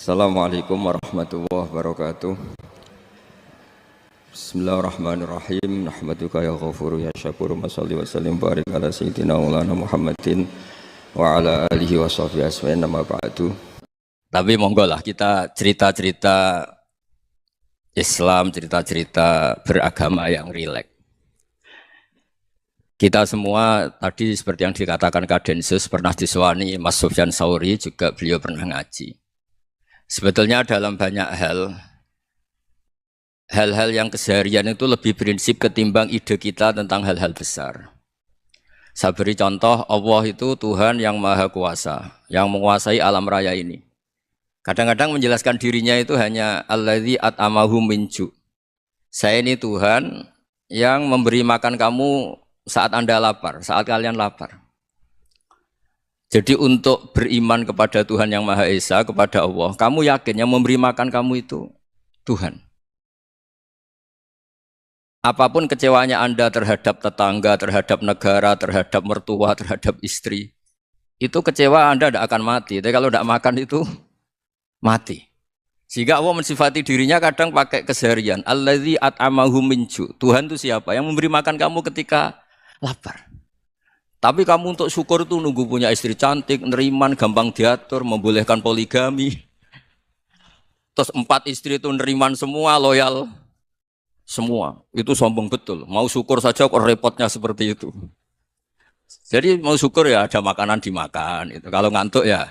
Assalamualaikum warahmatullahi wabarakatuh. Bismillahirrahmanirrahim. Nahmaduka ya ghafuru ya syakuru. Mashalli wa sallim barik ala sayyidina maulana Muhammadin wa ala alihi wa sahbihi asma'in nama ba'du. Tapi monggo lah kita cerita-cerita Islam, cerita-cerita beragama yang rileks. Kita semua tadi seperti yang dikatakan Kadensus pernah disewani Mas Sufyan Sauri, juga beliau pernah ngaji. Sebetulnya dalam banyak hal-hal yang keseharian itu lebih prinsip ketimbang ide kita tentang hal-hal besar. Saya beri contoh, Allah itu Tuhan yang maha kuasa, yang menguasai alam raya ini. Kadang-kadang menjelaskan dirinya itu hanya alladzi at'amahum min ju'. Saya ini Tuhan yang memberi makan kamu saat Anda lapar, saat kalian lapar. Jadi untuk beriman kepada Tuhan yang Maha Esa, kepada Allah, kamu yakin yang memberi makan kamu itu Tuhan. Apapun kecewanya Anda terhadap tetangga, terhadap negara, terhadap mertua, terhadap istri, itu kecewa Anda tidak akan mati. Tapi kalau tidak makan itu mati. Sehingga Allah mensifati dirinya kadang pakai keseharian. Alladzi at'amahum min ju'. Tuhan itu siapa? Yang memberi makan kamu ketika lapar. Tapi kamu untuk syukur itu nunggu punya istri cantik, neriman, gampang diatur, membolehkan poligami. Terus 4 istri itu neriman semua, loyal semua. Itu sombong betul. Mau syukur saja kok repotnya seperti itu. Jadi mau syukur ya ada makanan dimakan. Itu. Kalau ngantuk ya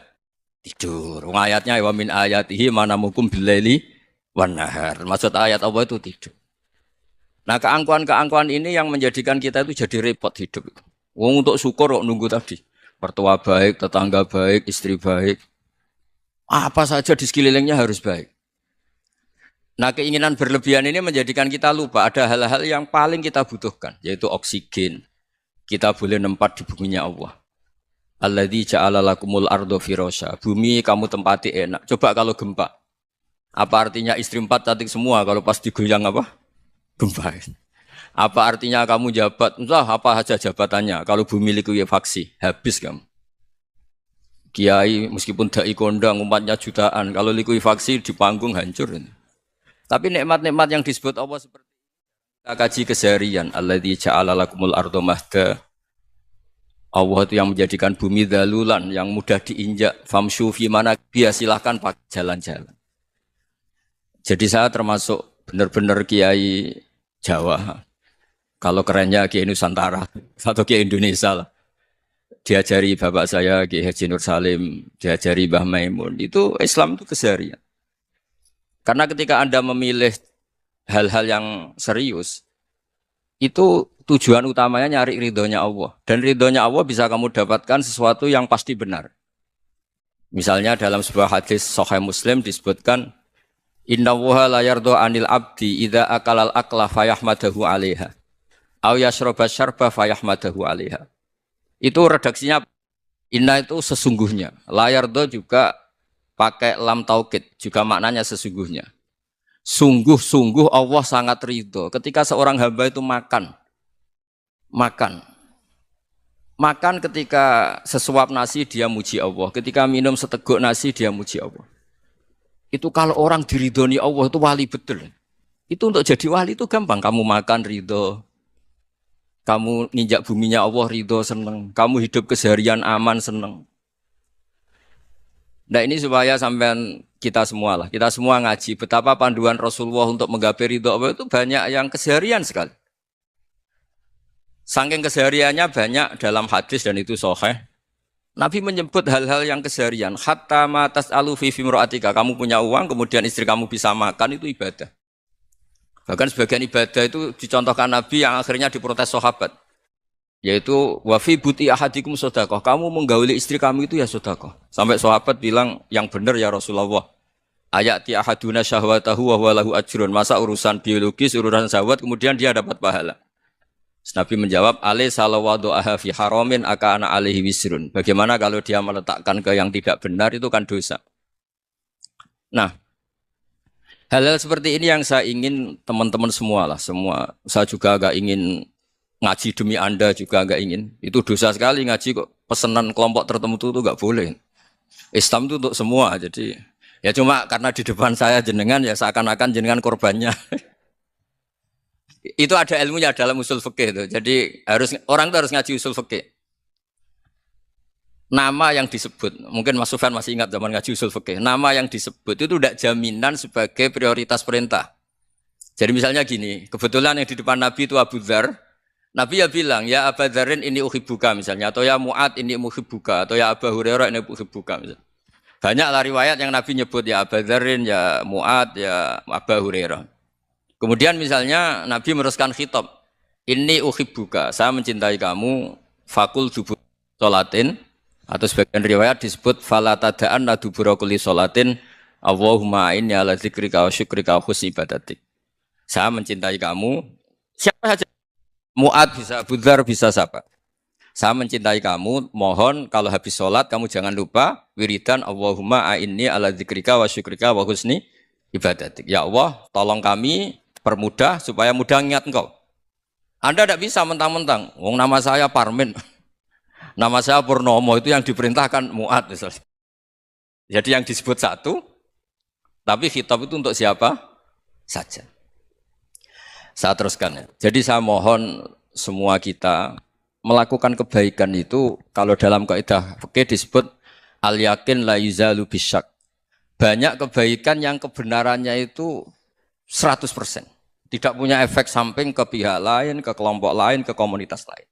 tidur. Ayatnya wa min ayatihi manamukum billaili wan nahar. Maksud ayat Allah itu tidur. Nah keangkuhan-keangkuhan ini yang menjadikan kita itu jadi repot hidup. Wong untuk syukur kok nunggu tadi. Mertua baik, tetangga baik, istri baik. Apa saja di sekelilingnya harus baik. Nah keinginan berlebihan ini menjadikan kita lupa ada hal-hal yang paling kita butuhkan. Yaitu oksigen. Kita boleh nempat di buminya Allah. Alladzi ja'ala lakumul ardo firasya. Bumi kamu tempati enak. Coba kalau gempa. Apa artinya istri 4 cantik semua kalau pas digoyang apa? Gempa. Apa artinya kamu jabat? Entah apa saja jabatannya. Kalau bumi likuifaksi, habis kamu. Kiai meskipun dai kondang umatnya jutaan, kalau likuifaksi di panggung hancur. Tapi nikmat-nikmat yang disebut Allah seperti kita kaji keseharian. Alladzi ja'ala lakumul ardo mahda. Allah itu yang menjadikan bumi dalulan, yang mudah diinjak. Famshu fi mana biya, silahkan pakai jalan-jalan. Jadi saya termasuk benar-benar kiai Jawa. Kalau kerennya Kiai Nusantara atau Kiai Indonesia lah. Diajari bapak saya Kiai Haji Nur Salim, diajari Mbah Maimun. Itu Islam itu keseharian. Karena ketika Anda memilih hal-hal yang serius, itu tujuan utamanya nyari ridhonya Allah. Dan ridhonya Allah bisa kamu dapatkan sesuatu yang pasti benar. Misalnya dalam sebuah hadis Sahih Muslim disebutkan, Inna wuha la yardo anil abdi idha akalal akla fayahmadahu alaiha. Au yasroba syarba fayahmadahu alaiha. Itu redaksinya, inna itu sesungguhnya. La yardo juga pakai lam taukid, juga maknanya sesungguhnya. Sungguh-sungguh Allah sangat ridho. Ketika seorang hamba itu makan ketika sesuap nasi dia muji Allah. Ketika minum seteguk nasi dia muji Allah. Itu kalau orang diridhoni Allah itu wali betul. Itu untuk jadi wali itu gampang. Kamu makan ridho. Kamu nginjak buminya Allah ridho seneng. Kamu hidup keseharian aman seneng. Nah ini supaya sampean kita semua lah. Kita semua ngaji. Betapa panduan Rasulullah untuk menggapai ridho Allah itu banyak yang keseharian sekali. Saking kesehariannya banyak dalam hadis dan itu sahih. Nabi menyebut hal-hal yang keseharian. Hatta ma tas'alu fi fimra'atika. Kamu punya uang, kemudian istri kamu bisa makan, itu ibadah. Bahkan sebagian ibadah itu dicontohkan Nabi yang akhirnya diprotes sahabat. Yaitu, wa fi buti ahadikum sodaqah. Kamu menggauli istri kamu itu ya sodaqah. Sampai sahabat bilang, yang benar ya Rasulullah. Ayati ahaduna syahwatahu wa huwa lahu ajrun. Masa urusan biologis, urusan syahwat, kemudian dia dapat pahala. Nabi menjawab, alaih salawadu'aha fi haramin aka'ana alaihi wisrun. Bagaimana kalau dia meletakkan ke yang tidak benar, itu kan dosa. Nah, hal-hal seperti ini yang saya ingin teman-teman semua lah. Semua, saya juga agak ingin ngaji demi Anda juga agak ingin. Itu dosa sekali ngaji kok. Pesanan kelompok tertentu itu enggak boleh. Islam itu untuk semua, jadi Ya cuma karena di depan saya jenengan ya seakan-akan jenengan korbannya. Itu ada ilmunya dalam usul fikih itu. Jadi orang itu harus ngaji usul fikih. Nama yang disebut, mungkin Mas Sufyan masih ingat zaman ngaji usul fikih. Nama yang disebut itu tidak jaminan sebagai prioritas perintah. Jadi misalnya gini, kebetulan yang di depan Nabi itu Abu Dzar. Nabi ya bilang, ya Abu Dzarin ini uhibbuka misalnya, atau ya Mu'ad ini uhibbuka, atau ya Abu Hurairah ini uhibbuka misalnya. Banyaklah riwayat yang Nabi nyebut ya Abu Dzarin, ya Mu'ad, ya Abu Hurairah. Kemudian misalnya Nabi meneruskan khitab, ini uhibbuka, saya mencintai kamu, fakul dubur sholatin, atau sebagian riwayat disebut fala tada'anna dubura kulli sholatin, Allahumma inni ala dzikrika wa syukrika wa husni ibadatik. Saya mencintai kamu, siapa saja. Mu'ad bisa, Abu Dzar bisa siapa. Saya mencintai kamu, mohon kalau habis sholat kamu jangan lupa wiridan Allahumma a'inni ala dzikrika wa syukrika wa husni ibadatik. Ya Allah, tolong kami permudah supaya mudah ingat engkau. Anda tidak bisa mentang-mentang, wong nama saya Parmin, nama saya Purnomo, itu yang diperintahkan Mu'ad misalnya. Jadi yang disebut satu, tapi khitab itu untuk siapa saja. Saya teruskan ya. Jadi saya mohon semua kita melakukan kebaikan itu kalau dalam kaidah fikih disebut al yakin la yuzalu bisyak. Banyak kebaikan yang kebenarannya itu 100%. Tidak punya efek samping ke pihak lain, ke kelompok lain, ke komunitas lain.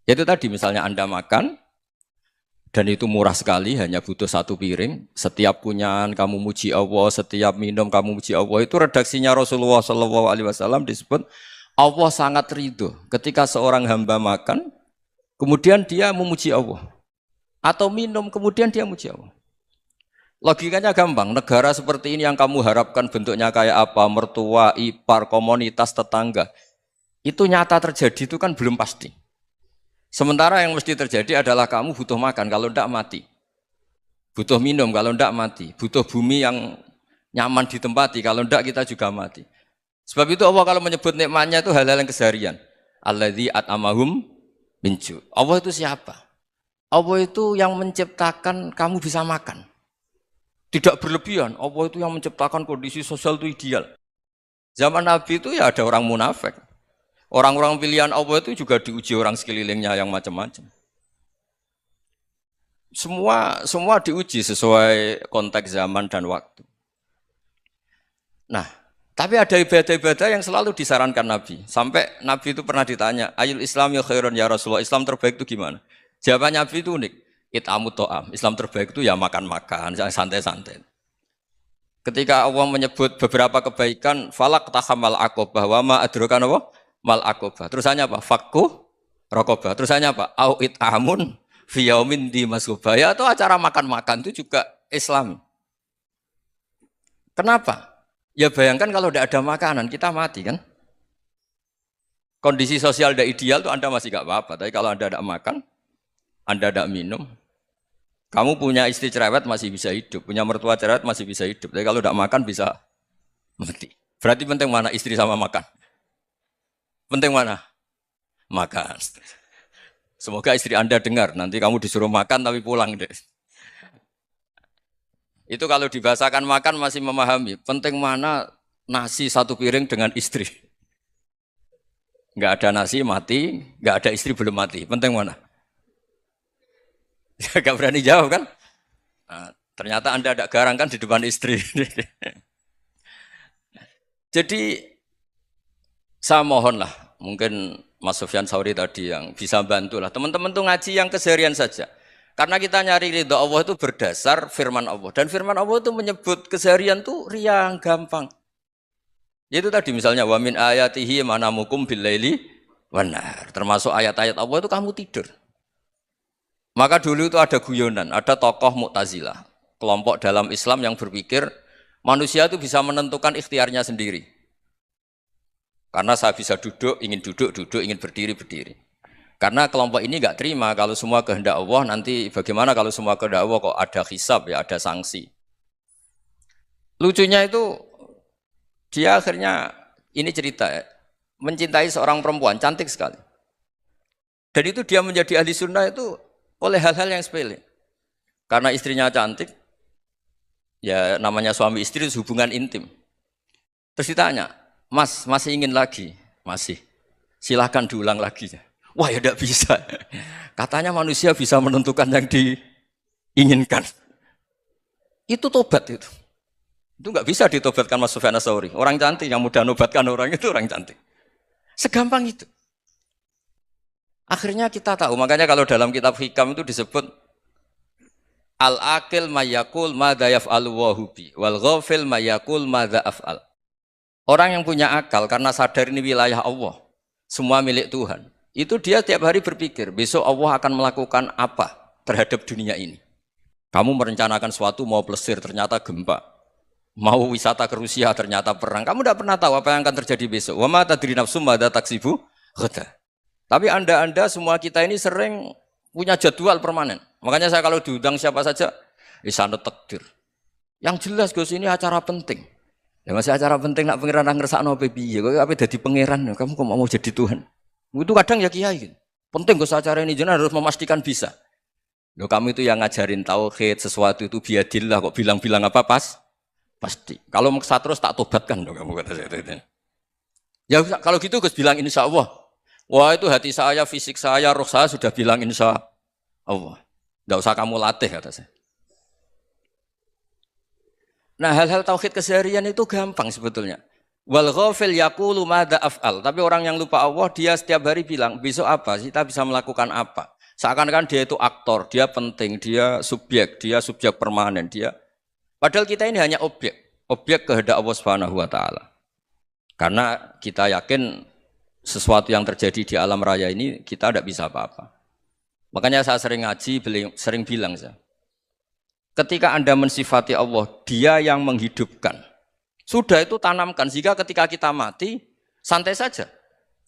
Yaitu tadi misalnya Anda makan dan itu murah sekali, hanya butuh satu piring. Setiap punyaan kamu muji Allah, setiap minum kamu muji Allah. Itu redaksinya Rasulullah SAW disebut Allah sangat ridho ketika seorang hamba makan, kemudian dia memuji Allah. Atau minum, kemudian dia muji Allah. Logikanya gampang, negara seperti ini yang kamu harapkan bentuknya kayak apa, mertua, ipar, komunitas, tetangga. Itu nyata terjadi itu kan belum pasti. Sementara yang mesti terjadi adalah kamu butuh makan, kalau tidak mati. Butuh minum, kalau tidak mati. Butuh bumi yang nyaman ditempati, kalau tidak kita juga mati. Sebab itu Allah kalau menyebut nikmatnya itu hal-hal yang keseharian. Alladzi at'amahum min ju'. Allah itu siapa? Allah itu yang menciptakan kamu bisa makan. Tidak berlebihan, Allah itu yang menciptakan kondisi sosial itu ideal. Zaman Nabi itu ya ada orang munafik. Orang-orang pilihan Allah itu juga diuji orang sekelilingnya yang macam-macam. Semua diuji sesuai konteks zaman dan waktu. Nah, tapi ada ibadah-ibadah yang selalu disarankan Nabi. Sampai Nabi itu pernah ditanya, ayul Islam ya khairun ya Rasulullah, Islam terbaik itu gimana? Jawaban Nabi itu unik. It'amu to'am. Islam terbaik itu ya makan-makan, santai-santai. Ketika Allah menyebut beberapa kebaikan, falak tahamal aqobah wa ma adrokan apa? Mal aqobah. Terusannya apa? Fakku rokobah. Terusannya apa? Au it'amun fi yaumin di masubaya, atau acara makan-makan itu juga Islam. Kenapa? Ya bayangkan kalau tidak ada makanan, kita mati kan? Kondisi sosial tidak ideal itu Anda masih gak apa-apa. Tapi kalau Anda tidak makan, Anda tidak minum, kamu punya istri cerewet masih bisa hidup, punya mertua cerewet masih bisa hidup. Tapi kalau tidak makan bisa mati. Berarti penting mana istri sama makan? Penting mana? Makan. Semoga istri Anda dengar, nanti kamu disuruh makan tapi pulang deh. Itu kalau dibahasakan makan masih memahami. Penting mana nasi satu piring dengan istri. Nggak ada nasi mati, nggak ada istri belum mati. Penting mana? Gak berani jawab kan? Nah, ternyata Anda ada garang kan di depan istri. Jadi saya mohonlah, mungkin Mas Sufyan Sauri tadi yang bisa bantu lah. Teman-teman tuh ngaji yang keseharian saja. Karena kita nyari ridha Allah itu berdasar firman Allah. Dan firman Allah itu menyebut keseharian tuh riang, gampang. Itu tadi misalnya wa min ayatihi manamukum billaili wan nahar. Termasuk ayat-ayat Allah itu kamu tidur. Maka dulu itu ada guyonan, ada tokoh Mu'tazilah, kelompok dalam Islam yang berpikir manusia itu bisa menentukan ikhtiarnya sendiri. Karena saya bisa duduk, ingin berdiri, berdiri. Karena kelompok ini nggak terima kalau semua kehendak Allah, nanti bagaimana kalau semua kehendak Allah kok ada hisab, ya ada sanksi. Lucunya itu, dia akhirnya, ini cerita ya, mencintai seorang perempuan, cantik sekali. Dan itu dia menjadi ahli sunnah itu oleh hal-hal yang sepele. Karena istrinya cantik, Ya namanya suami istri itu hubungan intim. Terus ditanya, Mas, masih ingin lagi? Masih. Silahkan diulang lagi. Wah ya tidak bisa. Katanya manusia bisa menentukan yang diinginkan. Itu tobat itu. Itu nggak bisa ditobatkan Mas Sufyan Ats-Tsauri. Orang cantik yang mudah nobatkan orang itu orang cantik. Segampang itu. Akhirnya kita tahu, makanya kalau dalam kitab Hikam itu disebut al-akil mayakul madza yaf'alu wa hubi wal ghafil mayakul madza af'al. Orang yang punya akal karena sadar ini wilayah Allah, semua milik Tuhan. Itu dia tiap hari berpikir, besok Allah akan melakukan apa terhadap dunia ini. Kamu merencanakan suatu mau plesir ternyata gempa. Mau wisata ke Rusia ternyata perang. Kamu tidak pernah tahu apa yang akan terjadi besok. Wa ma tadri nafsum madza taksibu ghadan. Tapi anda semua kita ini sering punya jadwal permanen. Makanya saya kalau diundang siapa saja, sanad takdir. Yang jelas Gus ini acara penting. Ya masih acara penting nak pangeran ngersakno apa piye? Kok ape dadi pangeran? Kamu kok mau jadi Tuhan? Itu kadang ya kiai gitu. Penting Gus acara ini jenengan harus memastikan bisa. Loh kamu itu yang ngajarin tauhid, sesuatu itu biadillah kok bilang-bilang apa pas? Pasti. Kalau maksa terus tak tobatkan loh kamu kata saya itu. Ya kalau gitu Gus bilang insya Allah. Wah itu hati saya, fisik saya, roh saya sudah bilang insya Allah. Tidak usah kamu latih kata saya. Nah hal-hal tauhid keseharian itu gampang sebetulnya. Wal ghafil yaqulu madza af'al. Tapi orang yang lupa Allah dia setiap hari bilang besok apa? Kita bisa melakukan apa? Seakan-akan dia itu aktor, dia penting, dia subjek permanen, dia. Padahal kita ini hanya objek kehendak Allah Subhanahu wa taala. Karena kita yakin sesuatu yang terjadi di alam raya ini kita tidak bisa apa-apa. Makanya saya sering ngaji, sering bilang saya. Ketika Anda mensifati Allah, dia yang menghidupkan. Sudah itu tanamkan, sehingga ketika kita mati, santai saja.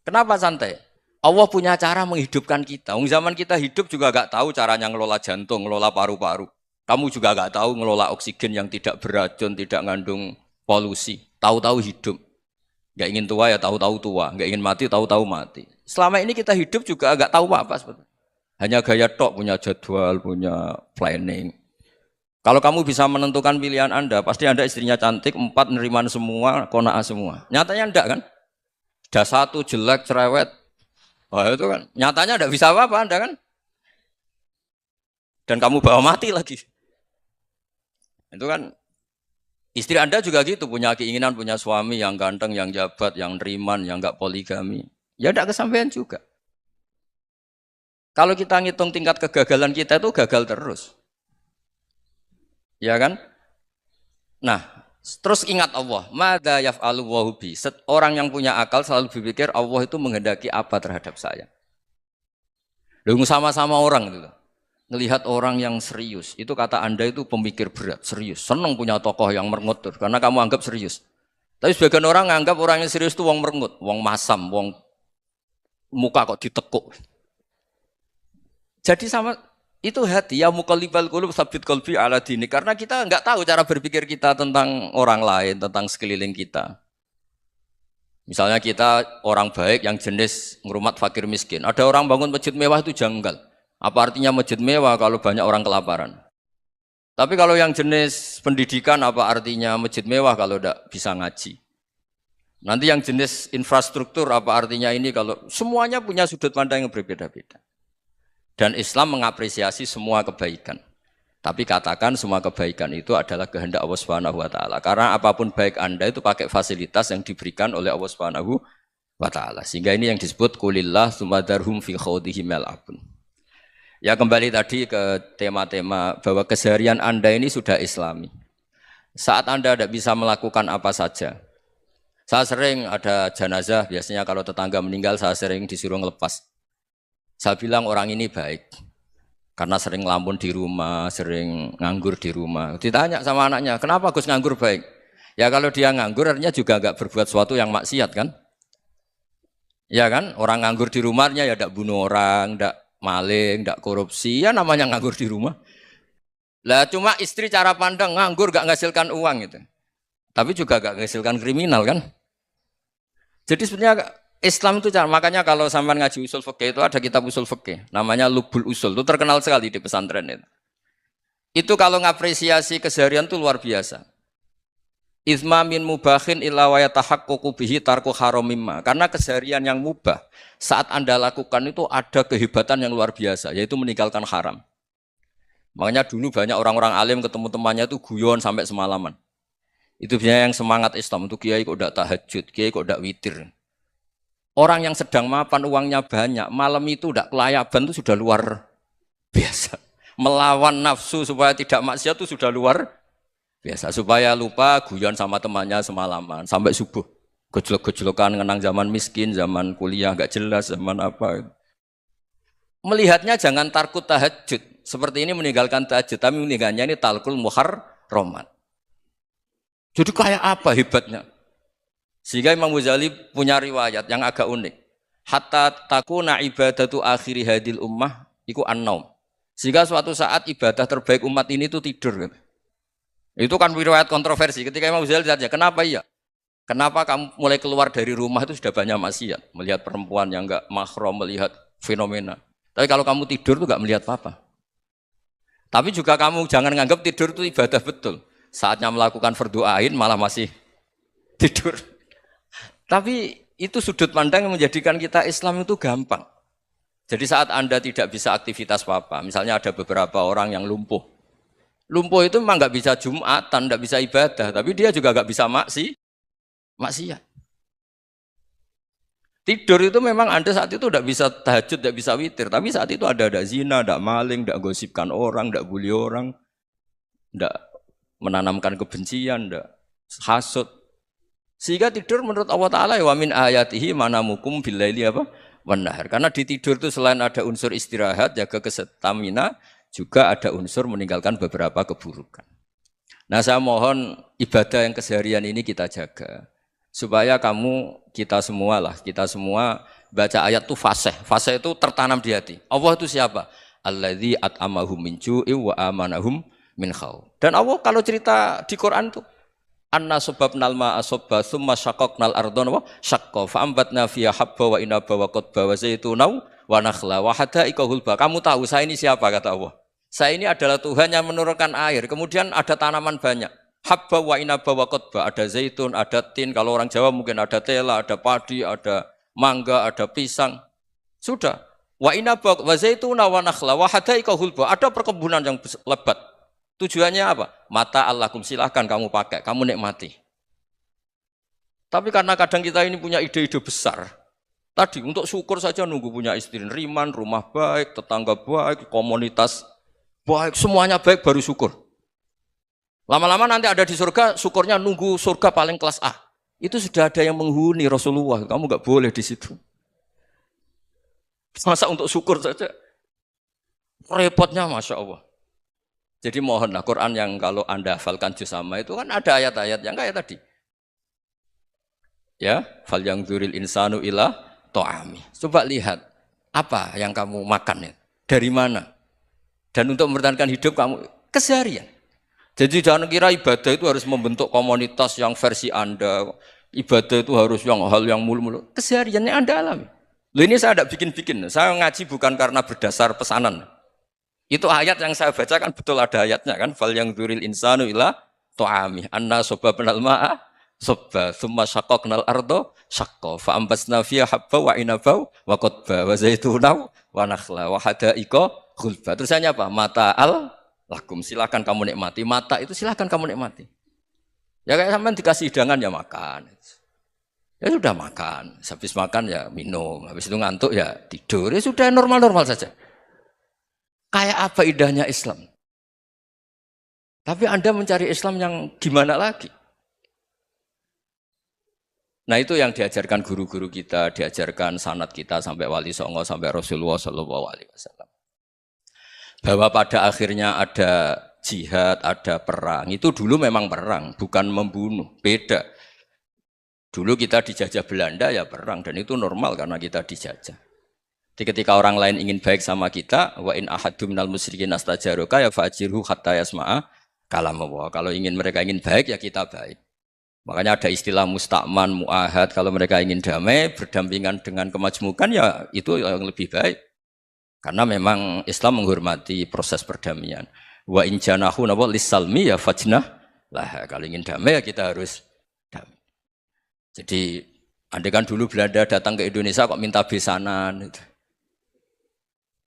Kenapa santai? Allah punya cara menghidupkan kita. Zaman kita hidup juga gak tahu caranya ngelola jantung, ngelola paru-paru. Kamu juga gak tahu ngelola oksigen yang tidak beracun, tidak ngandung polusi. Tahu-tahu hidup. Gak ingin tua ya tahu-tahu tua, gak ingin mati tahu-tahu mati. Selama ini kita hidup juga gak tahu apa sebetulnya. Hanya gaya tok, punya jadwal, punya planning. Kalau kamu bisa menentukan pilihan Anda, pasti Anda istrinya cantik, 4 neriman semua, kona'ah semua. Nyatanya enggak kan? Ada 1 jelek, cerewet. Wah itu kan, nyatanya enggak bisa apa-apa Anda kan? Dan kamu bawa mati lagi. Itu kan, istri Anda juga gitu, punya keinginan, punya suami yang ganteng, yang jabat, yang neriman, yang enggak poligami. Ya enggak kesampaian juga. Kalau kita ngitung tingkat kegagalan kita itu gagal terus. Ya kan? Nah, terus ingat Allah. Madza yaf'alu wa bi. Orang yang punya akal selalu berpikir Allah itu menghendaki apa terhadap saya. Lalu sama-sama orang gitu. Ngelihat orang yang serius, itu kata Anda itu pemikir berat, serius. Senang punya tokoh yang merengut karena kamu anggap serius. Tapi sebagian orang anggap orang yang serius itu wong merengut, wong masam, wong muka kok ditekuk. Jadi sama itu hati ya muqallibal qulub tsabbit qalbi ala dini, karena kita enggak tahu cara berpikir kita tentang orang lain, tentang sekeliling kita. Misalnya kita orang baik yang jenis ngrumat fakir miskin. Ada orang bangun masjid mewah itu janggal. Apa artinya masjid mewah kalau banyak orang kelaparan? Tapi kalau yang jenis pendidikan apa artinya masjid mewah kalau tidak bisa ngaji? Nanti yang jenis infrastruktur apa artinya ini kalau semuanya punya sudut pandang yang berbeda-beda. Dan Islam mengapresiasi semua kebaikan. Tapi katakan semua kebaikan itu adalah kehendak Allah Subhanahu wa taala. Karena apapun baik Anda itu pakai fasilitas yang diberikan oleh Allah Subhanahu wa taala. Sehingga ini yang disebut qulillah sumadarhum fi khawdihim yal'abun. Ya kembali tadi ke tema-tema bahwa keseharian Anda ini sudah Islami. Saat Anda tidak bisa melakukan apa saja. Saya sering ada jenazah, biasanya kalau tetangga meninggal saya sering disuruh ngelepas. Saya bilang orang ini baik. Karena sering ngelamun di rumah, sering nganggur di rumah. Ditanya sama anaknya, kenapa Gus nganggur baik? Ya kalau dia nganggur artinya juga enggak berbuat sesuatu yang maksiat kan? Ya kan? Orang nganggur di rumahnya ya enggak bunuh orang, enggak maling, enggak korupsi, ya namanya nganggur di rumah. Lah cuma istri cara pandang nganggur enggak menghasilkan uang gitu. Tapi juga enggak menghasilkan kriminal kan? Jadi sebenarnya Islam itu makanya kalau sampean ngaji usul fikih itu ada kitab usul fikih namanya Lubul Usul, itu terkenal sekali di pesantren itu. Itu kalau ngapresiasi keseharian itu luar biasa. Izma min mubahin illa wa yatahaqqaqu bihi tarku haramimma. Karena keseharian yang mubah saat Anda lakukan itu ada kehebatan yang luar biasa, yaitu meninggalkan haram. Makanya dulu banyak orang-orang alim ketemu temannya itu guyon sampai semalaman. Itu biasanya yang semangat Islam itu kiai kok tidak tahajud, kiai kok tidak witir. Orang yang sedang mapan uangnya banyak, malam itu tidak kelayaban itu sudah luar biasa. Melawan nafsu supaya tidak maksiat itu sudah luar biasa. Supaya lupa guyon sama temannya semalaman sampai subuh. Gejlok-gejlokan ngenang zaman miskin, zaman kuliah nggak jelas, zaman apa. Melihatnya jangan tarkut tahajud. Seperti ini meninggalkan tahajud, tapi meninggalnya ini talkul muharramat. Jadi kayak apa hebatnya? Sehingga Imam Ghazali punya riwayat yang agak unik. Hatta takuna ibadatu akhiri hadil ummah iku an-naum. Sehingga suatu saat ibadah terbaik umat ini itu tidur. Itu kan riwayat kontroversi. Ketika Imam Ghazali ditanya, kenapa iya? Kenapa kamu mulai keluar dari rumah itu sudah banyak maksiat? Melihat perempuan yang enggak mahram, melihat fenomena. Tapi kalau kamu tidur itu enggak melihat apa-apa. Tapi juga kamu jangan nganggap tidur itu ibadah betul. Saatnya melakukan fardu ain malah masih tidur. Tapi itu sudut pandang yang menjadikan kita Islam itu gampang. Jadi saat Anda tidak bisa aktivitas apa-apa, misalnya ada beberapa orang yang lumpuh. Lumpuh itu memang nggak bisa Jumatan, nggak bisa ibadah, tapi dia juga nggak bisa maksiat. Tidur itu memang Anda saat itu tidak bisa tahajud, tidak bisa witir, tapi saat itu ada zina, ada maling, ada gosipkan orang, ada bully orang, ada menanamkan kebencian, ada hasud. Sehingga tidur menurut Allah Ta'ala wa min ayatihi manamukum billaili apa? Wanahar. Karena di tidur itu selain ada unsur istirahat, jaga kestamina, juga ada unsur meninggalkan beberapa keburukan. Nah saya mohon ibadah yang keseharian ini kita jaga. Supaya kita semua baca ayat itu fasih. Fasih itu tertanam di hati. Allah itu siapa? Alladzi at'amahum min ju'i wa amanahum min khauf. Dan Allah kalau cerita di Quran itu anna sababnal ma'a sabba thumma syaqaqnal ardha wa syaqqa fa ambatna fiha habba wa inaba wa qadba wa zaituna wa nakhla wa hada'iqa hulba. Kamu tahu saya ini siapa kata Allah? Saya ini adalah Tuhan yang menurunkan air, kemudian ada tanaman banyak. Habba wa inaba wa qadba, ada zaitun, ada tin, kalau orang Jawa mungkin ada tela, ada padi, ada mangga, ada pisang. Sudah. Wa inaba wa zaituna wa nakhla wa hada'iqa hulba. Ada perkebunan yang lebat. Tujuannya apa? Mata Allahkum, silahkan kamu pakai, kamu nikmati. Tapi karena kadang kita ini punya ide-ide besar. Tadi untuk syukur saja nunggu punya istri riman, rumah baik, tetangga baik, komunitas baik, semuanya baik baru syukur. Lama-lama nanti ada di surga, syukurnya nunggu surga paling kelas A. Itu sudah ada yang menghuni Rasulullah, kamu nggak boleh di situ. Masa untuk syukur saja? Repotnya Masya Allah. Jadi mohonlah Quran yang kalau Anda hafalkan juz sama itu kan ada ayat-ayat yang kayak tadi. Ya, fal yang dzuril insanu ila ta'ami. Coba lihat apa yang kamu makan ya? Dari mana? Dan untuk mempertahankan hidup kamu keseharian. Jadi jangan kira ibadah itu harus membentuk komunitas yang versi Anda. Ibadah itu harus hal yang mulu-mulu. Kesehariannya Anda alami. Loh ini saya tidak bikin-bikin. Saya ngaji bukan karena berdasar pesanan. Itu ayat yang saya baca kan betul ada ayatnya kan. Fal yang dzuril insanu ila ta'ami. Anna sababnal ma'a sabba thumma syaqaqnal ardo syaqqa fa ambasna fiha habba wa inaba wa qadba wa zaituna wa nakhla wa hada'iqa ghulba. Terusannya apa? Mata'al lakum, silakan kamu nikmati. Mata itu silakan kamu nikmati. Ya kayak sampean dikasih hidangan ya makan. Ya sudah makan, habis makan ya minum, habis itu ngantuk ya tidur. Ya sudah normal-normal saja. Kayak apa indahnya Islam? Tapi Anda mencari Islam yang gimana lagi? Nah itu yang diajarkan guru-guru kita, diajarkan sanad kita sampai Wali Songo, sampai Rasulullah SAW. Bahwa pada akhirnya ada jihad, ada perang. Itu dulu memang perang, bukan membunuh, beda. Dulu kita dijajah Belanda ya perang, dan itu normal karena kita dijajah. Jadi ketika orang lain ingin baik sama kita, wa in ahadum minal musyrikin astajaroka ya fa'jirhu hatta yasma'a kalam Allah. Kalau mereka ingin baik ya kita baik. Makanya ada istilah musta'man, mu'ahad. Kalau mereka ingin damai, berdampingan dengan kemajmukan ya itu yang lebih baik. Karena memang Islam menghormati proses perdamaian. Wa in janahu napa lisalmi ya fajnah lah. Kalau ingin damai ya kita harus damai. Jadi andai kan dulu Belanda datang ke Indonesia kok minta besanan gitu.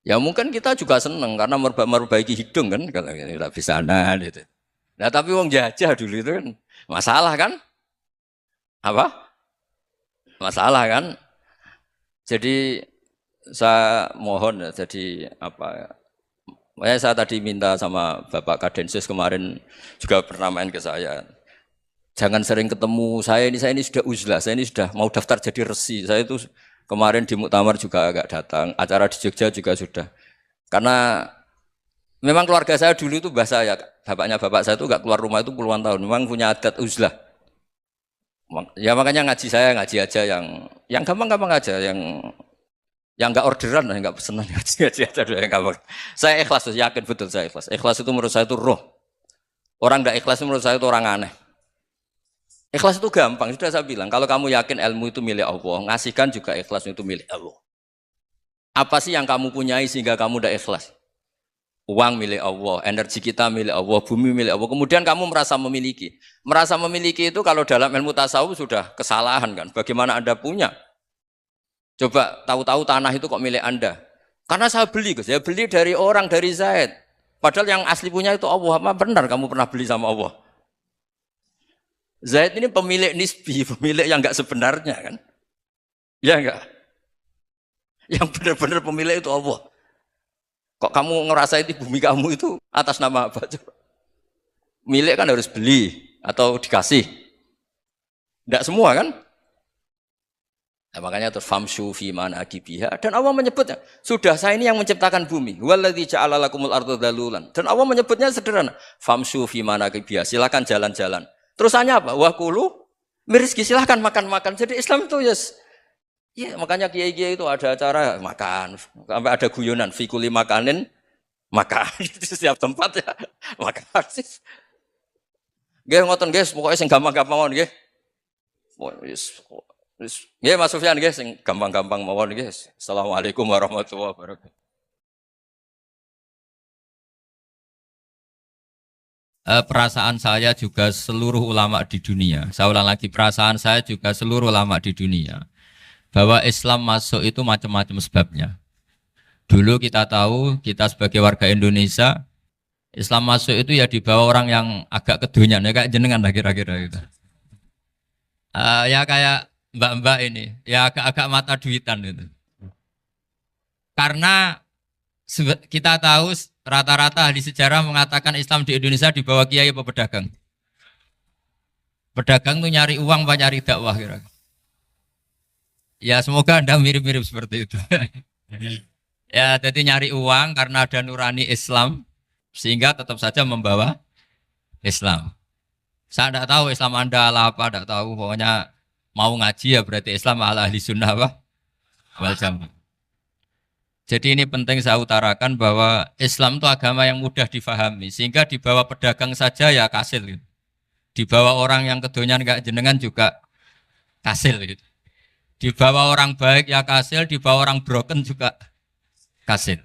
Ya mungkin kita juga seneng karena memperbaiki hidung kan kalau minta besanan gitu. Nah tapi wong jajah dulu itu kan masalah kan? Apa? Masalah kan? Jadi saya mohon ya, jadi apa? Saya tadi minta sama Bapak Kadensus kemarin juga pernah main ke saya. Jangan sering ketemu saya ini sudah uzlah, saya ini sudah mau daftar jadi resi. Saya itu kemarin di muktamar juga agak datang, acara di Jogja juga sudah. Karena memang keluarga saya dulu itu bahasa ya, bapaknya bapak saya itu enggak keluar rumah itu puluhan tahun. Memang punya adat uzlah. Ya makanya ngaji aja yang gampang-gampang aja, yang enggak orderan, enggak pesenan ngaji aja dulu yang gampang. Saya ikhlas, yakin betul saya ikhlas. Ikhlas itu menurut saya itu roh. Orang enggak ikhlas menurut saya itu orang aneh. Ikhlas itu gampang, sudah saya bilang. Kalau kamu yakin ilmu itu milik Allah, ngasihkan juga ikhlas itu milik Allah. Apa sih yang kamu punyai sehingga kamu udah ikhlas? Uang milik Allah, energi kita milik Allah, bumi milik Allah. Kemudian kamu merasa memiliki. Merasa memiliki itu kalau dalam ilmu tasawuf sudah kesalahan kan. Bagaimana Anda punya? Coba tahu-tahu tanah itu kok milik Anda. Karena saya beli, Gus. Saya beli dari orang, dari Zaid. Padahal yang asli punya itu Allah. Apa benar kamu pernah beli sama Allah? Zaid ini pemilik nisbi, pemilik yang enggak sebenarnya kan? Ya enggak? Yang benar-benar pemilik itu Allah. Kok kamu ngerasa itu bumi kamu itu atas nama apa? Coba. Milik kan harus beli atau dikasih. Enggak semua kan? Nah, makanya terus famshu fi manaqibiha dan Allah menyebutnya, sudah saya ini yang menciptakan bumi. Wallazi ja'ala lakumul arda dalulan. Dan Allah menyebutnya sederhana, famshu fi manaqibiha, silakan jalan-jalan. Terusannya apa? Wa kulu mirizki, silakan makan-makan. Jadi Islam itu ya makanya kiai-kiai itu ada acara makan, sampai ada guyonan fi kulli makanin makan. Itu setiap tempat ya makan. Nggih ngoten nggih, pokoke sing gampang-gampang mawon nggih. Nggih Mas Sufyan nggih sing gampang-gampang mawon nggih. Assalamualaikum warahmatullahi wabarakatuh. Perasaan saya juga seluruh ulama di dunia. Saya ulang lagi, perasaan saya juga seluruh ulama di dunia. Bahwa Islam masuk itu macam-macam sebabnya. Dulu kita tahu, kita sebagai warga Indonesia, Islam masuk itu ya dibawa orang yang agak kedonyan, ya kayak jenengan lah kira-kira gitu. Ya kayak mbak-mbak ini, ya agak-agak mata duitan gitu. Karena kita tahu rata-rata ahli sejarah mengatakan Islam di Indonesia dibawa kiai apa pedagang. Pedagang tuh nyari uang apa nyari dakwah kira-kira. Ya semoga Anda mirip-mirip seperti itu. Ya jadi nyari uang karena ada nurani Islam sehingga tetap saja membawa Islam. Saya tidak tahu Islam Anda ala apa, tidak tahu. Pokoknya mau ngaji ya berarti Islam ala ahli sunnah apa? Wal jamaah. Jadi ini penting saya utarakan bahwa Islam itu agama yang mudah difahami sehingga dibawa pedagang saja ya kasil gitu. Dibawa orang yang kedonyan kayak jenengan juga kasil gitu. Dibawa orang baik ya kasil, dibawa orang broken juga kasil.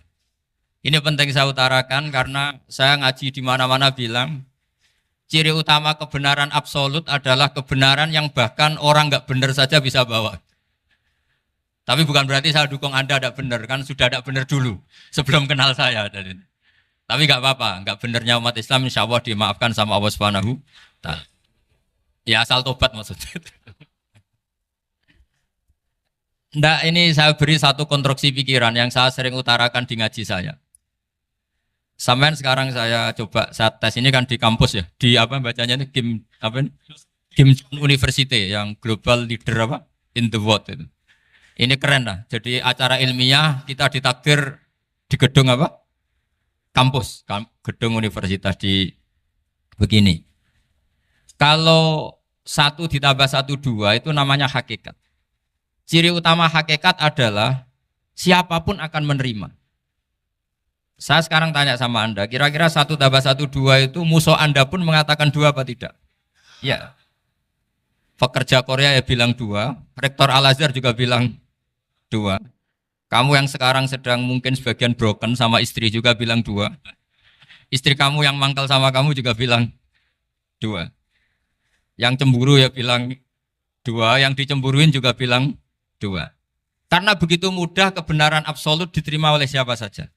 Ini penting saya utarakan karena saya ngaji di mana-mana bilang ciri utama kebenaran absolut adalah kebenaran yang bahkan orang nggak benar saja bisa bawa. Tapi bukan berarti saya dukung Anda tidak benar, kan sudah tidak benar dulu sebelum kenal saya. Tapi nggak apa-apa, nggak benarnya umat Islam insya Allah dimaafkan sama Allah Subhanahu. Ya asal tobat maksudnya. Nggak, ini saya beri satu konstruksi pikiran yang saya sering utarakan di ngaji saya. Sampai sekarang saya coba saat tes ini kan di kampus ya, di apa bacanya ini Kim University yang global leader apa in the world itu. Ini keren lah. Jadi acara ilmiah kita ditakdir di gedung apa? Kampus, gedung universitas di begini. Kalau 1 ditambah 1 2 itu namanya hakikat. Ciri utama hakikat adalah siapapun akan menerima. Saya sekarang tanya sama Anda, kira-kira 1 tambah 1 2 itu musuh Anda pun mengatakan 2 apa tidak? Ya. Pekerja Korea ya bilang 2, Rektor Al-Azhar juga bilang 2. Kamu yang sekarang sedang mungkin sebagian broken sama istri juga bilang 2. Istri kamu yang mangkal sama kamu juga bilang 2. Yang cemburu ya bilang 2, yang dicemburuin juga bilang 2. Karena begitu mudah kebenaran absolut diterima oleh siapa saja.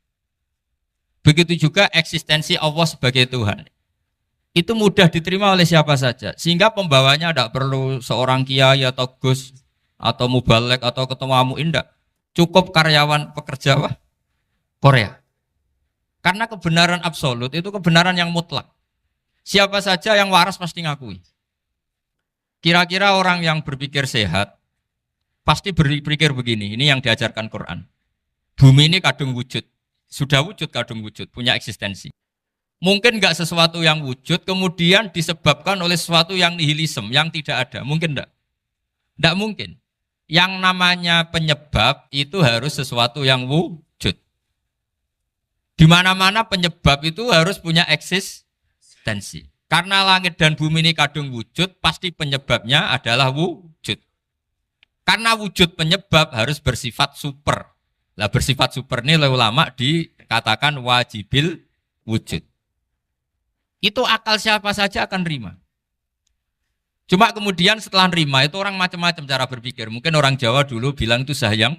Begitu juga eksistensi Allah sebagai Tuhan. Itu mudah diterima oleh siapa saja. Sehingga pembawanya tidak perlu seorang kiai atau gus atau mubalek atau ketua muin, tidak. Cukup karyawan pekerja Korea. Karena kebenaran absolut itu kebenaran yang mutlak. Siapa saja yang waras pasti ngakui. Kira-kira orang yang berpikir sehat pasti berpikir begini, ini yang diajarkan Quran. Bumi ini kadung wujud, sudah wujud kadung wujud, punya eksistensi. Mungkin nggak sesuatu yang wujud, kemudian disebabkan oleh sesuatu yang nihilisme, yang tidak ada. Mungkin enggak? Enggak mungkin. Yang namanya penyebab itu harus sesuatu yang wujud. Di mana-mana penyebab itu harus punya eksistensi. Karena langit dan bumi ini kadung wujud, pasti penyebabnya adalah wujud. Karena wujud penyebab harus bersifat super. Lah bersifat super ini oleh ulama dikatakan wajibil wujud. Itu akal siapa saja akan terima. Cuma kemudian setelah nerima itu orang macam-macam cara berpikir. Mungkin orang Jawa dulu bilang itu Sahyang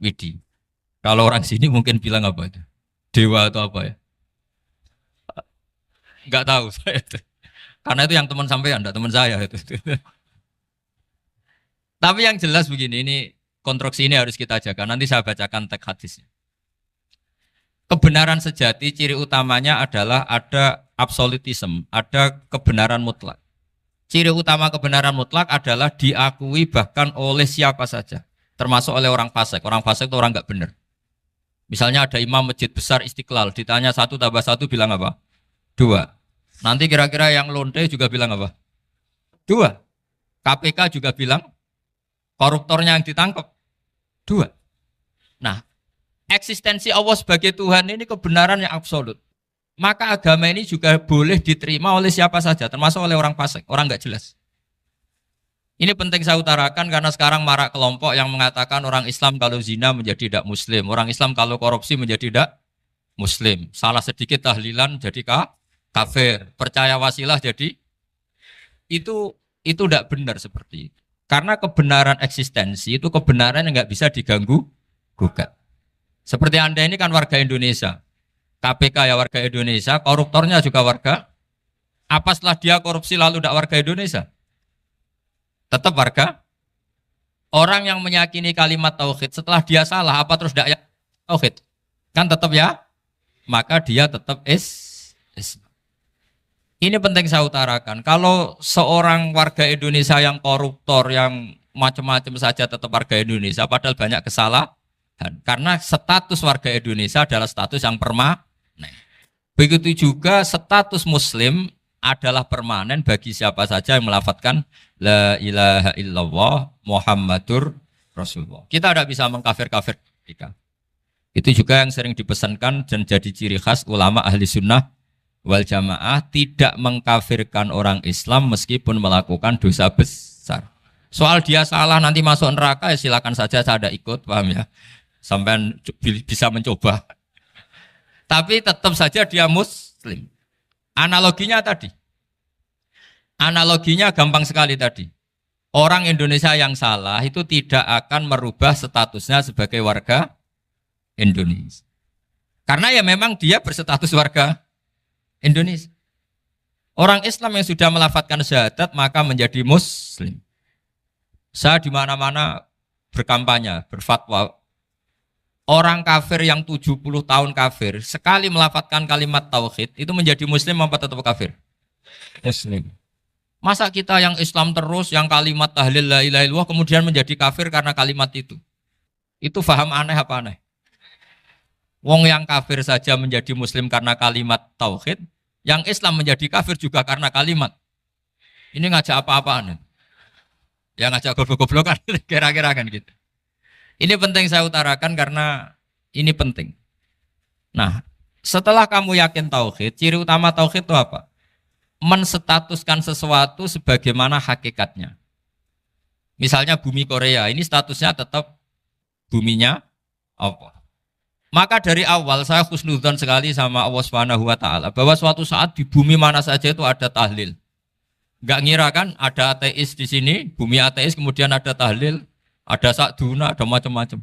Widi. Kalau orang sini mungkin bilang apa itu? Dewa atau apa ya? Enggak tahu saya itu. Karena itu yang teman sampean, enggak teman saya itu. Tapi yang jelas begini, ini konstruksi ini harus kita jaga. Nanti saya bacakan teks hadisnya. Kebenaran sejati ciri utamanya adalah ada absolutisme, ada kebenaran mutlak. Ciri utama kebenaran mutlak adalah diakui bahkan oleh siapa saja, termasuk oleh orang fasik. Orang fasik itu orang nggak benar. Misalnya ada imam masjid besar Istiqlal, ditanya 1 tambah 1 bilang apa? 2. Nanti kira-kira yang lonte juga bilang apa? 2. KPK juga bilang koruptornya yang ditangkap 2. Nah, eksistensi Allah sebagai Tuhan ini kebenaran yang absolut. Maka agama ini juga boleh diterima oleh siapa saja, termasuk oleh orang fasik, orang nggak jelas. Ini penting saya utarakan karena sekarang marak kelompok yang mengatakan orang Islam kalau zina menjadi tidak muslim, orang Islam kalau korupsi menjadi tidak muslim. Salah sedikit tahlilan jadi kafir, percaya wasilah jadi itu tidak benar seperti itu. Karena kebenaran eksistensi itu kebenaran yang nggak bisa diganggu gugat. Seperti Anda ini kan warga Indonesia. KPK ya warga Indonesia, koruptornya juga warga. Apa setelah dia korupsi lalu tidak warga Indonesia? Tetap warga. Orang yang meyakini kalimat tauhid setelah dia salah apa terus tidak ya tauhid? Kan tetap ya. Maka dia tetap Islam. Ini penting saya utarakan. Kalau seorang warga Indonesia yang koruptor, yang macam-macam saja tetap warga Indonesia, padahal banyak kesalahan. Karena status warga Indonesia adalah status yang permanen. Begitu juga status Muslim adalah permanen bagi siapa saja yang melafadzkan La ilaha illallah Muhammadur Rasulullah. Kita tidak bisa mengkafir-kafir mereka. Itu juga yang sering dipesankan dan jadi ciri khas ulama ahli sunnah wal jamaah, tidak mengkafirkan orang Islam meskipun melakukan dosa besar. Soal dia salah nanti masuk neraka ya silakan saja, saya ada ikut, paham ya? Sampai bisa mencoba. Tapi tetap saja dia muslim. Analoginya tadi. Analoginya gampang sekali tadi. Orang Indonesia yang salah itu tidak akan merubah statusnya sebagai warga Indonesia. Karena ya memang dia berstatus warga Indonesia. Orang Islam yang sudah melafadzkan syahadat maka menjadi muslim. Saya di mana-mana berkampanye, berfatwa. Orang kafir yang 70 tahun kafir, sekali melafadzkan kalimat tauhid, itu menjadi muslim apa tetap kafir? Muslim. Masa kita yang Islam terus, yang kalimat tahlil la ilaha illallah kemudian menjadi kafir karena kalimat itu? Itu faham aneh apa aneh? Wong yang kafir saja menjadi muslim karena kalimat tauhid, yang Islam menjadi kafir juga karena kalimat. Ini ngajak apa-apaan? Ya ngajak goblok-goblokan, kira-kira kan gitu. Ini penting saya utarakan karena ini penting. Nah, setelah kamu yakin tauhid, ciri utama tauhid itu apa? Menstatuskan sesuatu sebagaimana hakikatnya. Misalnya bumi Korea, ini statusnya tetap buminya apa? Maka dari awal saya husnudzon sekali sama Allah Subhanahu wa taala bahwa suatu saat di bumi mana saja itu ada tahlil. Enggak ngira kan ada ateis di sini, bumi ateis kemudian ada tahlil, ada sakduna, ada macam-macam.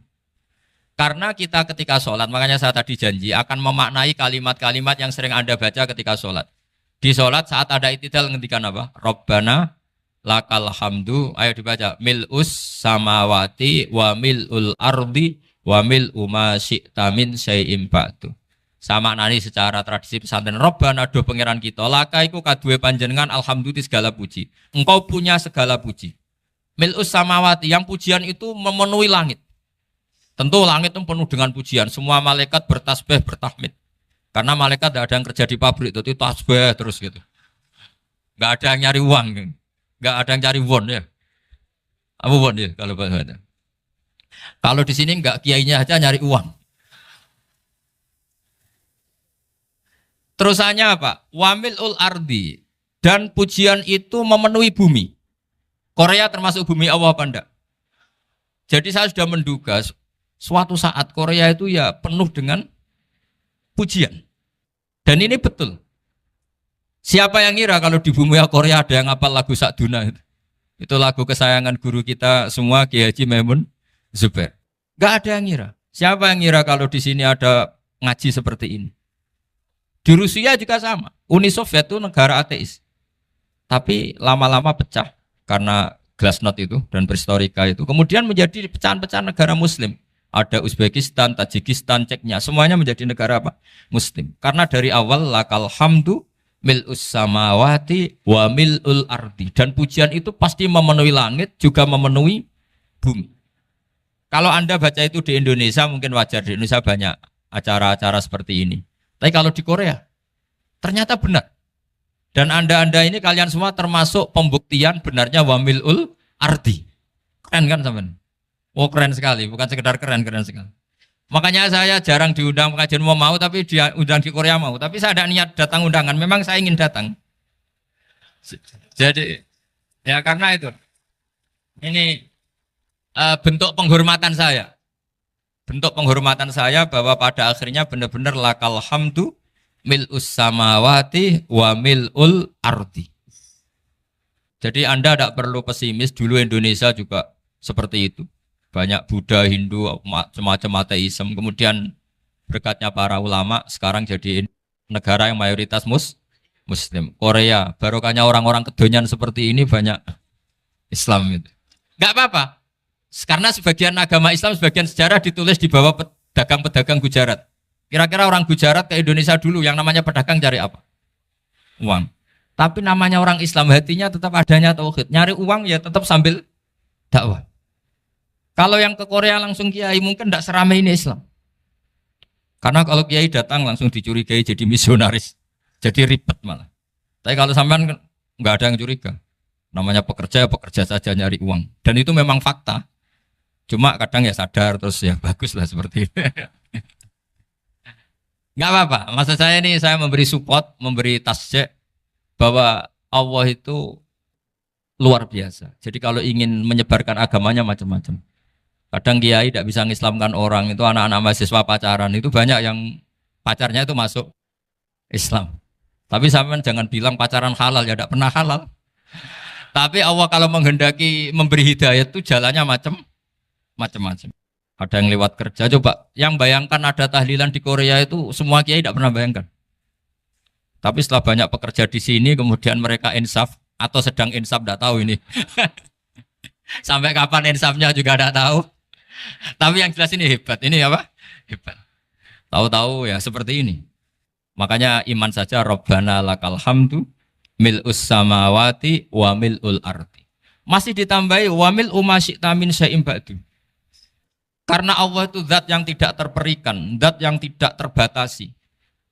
Karena kita ketika sholat, makanya saya tadi janji akan memaknai kalimat-kalimat yang sering Anda baca ketika sholat. Di sholat saat ada itidal ngendikan apa? Rabbana lakal hamdu, ayo dibaca. Mil'us samawati wa mil'ul ardi wa mil'u ma syi'ta min syai'im ba'du. Sama nani secara tradisi pesantren Rabbana do pangeran kita, laka iku kaduwe panjenengan alhamdulillah segala puji. Engkau punya segala puji. Mil'us samawati, yang pujian itu memenuhi langit. Tentu langit itu penuh dengan pujian. Semua malaikat bertasbih, bertahmid. Karena malaikat tidak ada yang kerja di pabrik, itu tasbih terus gitu. Nggak ada yang nyari uang, nggak ada yang cari won ya. Apa won ya kalau bahasa? Kalau di sini nggak kiainya aja nyari uang. Terusannya apa? Wamil ul ardi, dan pujian itu memenuhi bumi. Korea termasuk bumi Allah apa enggak? Jadi saya sudah menduga suatu saat Korea itu ya penuh dengan pujian. Dan ini betul. Siapa yang ngira kalau di bumi Korea ada yang hafal lagu Sakduna itu? Itu lagu kesayangan guru kita semua, Kiai Haji Maimun Zubair. Gak ada yang ngira. Siapa yang ngira kalau di sini ada ngaji seperti ini? Di Rusia juga sama. Uni Soviet itu negara ateis. Tapi lama-lama pecah karena glasnost itu dan perestorika itu. Kemudian menjadi pecahan-pecahan negara Muslim. Ada Uzbekistan, Tajikistan, Ceknya, semuanya menjadi negara apa? Muslim. Karena dari awal lakal hamdu mil'us samawati wa mil'ul ardi. Dan pujian itu pasti memenuhi langit, juga memenuhi bumi. Kalau Anda baca itu di Indonesia mungkin wajar, di Indonesia banyak acara-acara seperti ini. Tapi kalau di Korea ternyata benar. Dan Anda ini kalian semua termasuk pembuktian benarnya wa mil'ul ardi. Keren kan teman? Oh keren sekali, bukan sekedar keren sekali. Makanya saya jarang diundang pengajian mau, tapi dia undang di Korea mau. Tapi saya tidak niat datang undangan, memang saya ingin datang. Jadi, ya karena itu. Ini bentuk penghormatan saya. Bentuk penghormatan saya bahwa pada akhirnya benar-benar lakal hamdu mil'us samawati wa mil'ul ardi. Jadi Anda tidak perlu pesimis, dulu Indonesia juga seperti itu. Banyak Buddha, Hindu, macam-macam ateisme. Kemudian berkatnya para ulama sekarang jadi negara yang mayoritas Muslim. Korea, barokahnya orang-orang kedonyan seperti ini banyak Islam itu. Enggak apa-apa. Karena sebagian agama Islam, sebagian sejarah ditulis di bawah pedagang-pedagang Gujarat. Kira-kira orang Gujarat ke Indonesia dulu yang namanya pedagang cari apa? Uang. Tapi namanya orang Islam hatinya tetap adanya tauhid. Nyari uang ya tetap sambil dakwah. Kalau yang ke Korea langsung kiai mungkin tidak seramai ini Islam. Karena kalau kiai datang langsung dicurigai jadi misionaris. Jadi ribet malah. Tapi kalau sampean nggak ada yang curiga. Namanya pekerja, pekerja saja nyari uang. Dan itu memang fakta. Cuma kadang ya sadar terus ya bagus lah seperti itu. Nggak apa-apa. Maksud saya ini saya memberi support, memberi tasjek bahwa Allah itu luar biasa. Jadi kalau ingin menyebarkan agamanya macam-macam. Kadang kiai tidak bisa mengislamkan orang, itu anak-anak mahasiswa pacaran, itu banyak yang pacarnya itu masuk Islam. Tapi sampean jangan bilang pacaran halal, ya tidak pernah halal. Tapi Allah kalau menghendaki memberi hidayah itu jalannya macam-macam. Ada yang lewat kerja, coba yang bayangkan ada tahlilan di Korea itu semua kiai tidak pernah bayangkan. Tapi setelah banyak pekerja di sini, kemudian mereka insaf atau sedang insaf, tidak tahu ini. Sampai kapan insafnya juga tidak tahu. Tapi yang jelas ini hebat. Ini apa? Hebat. Tahu-tahu ya seperti ini. Makanya iman saja Rabbana lakal hamdu mil'us samawati wa mil'ul ardi. Masih ditambahi wa mil'u ma syi'ta min syai'im ba'du. Karena Allah itu zat yang tidak terperikan, zat yang tidak terbatasi.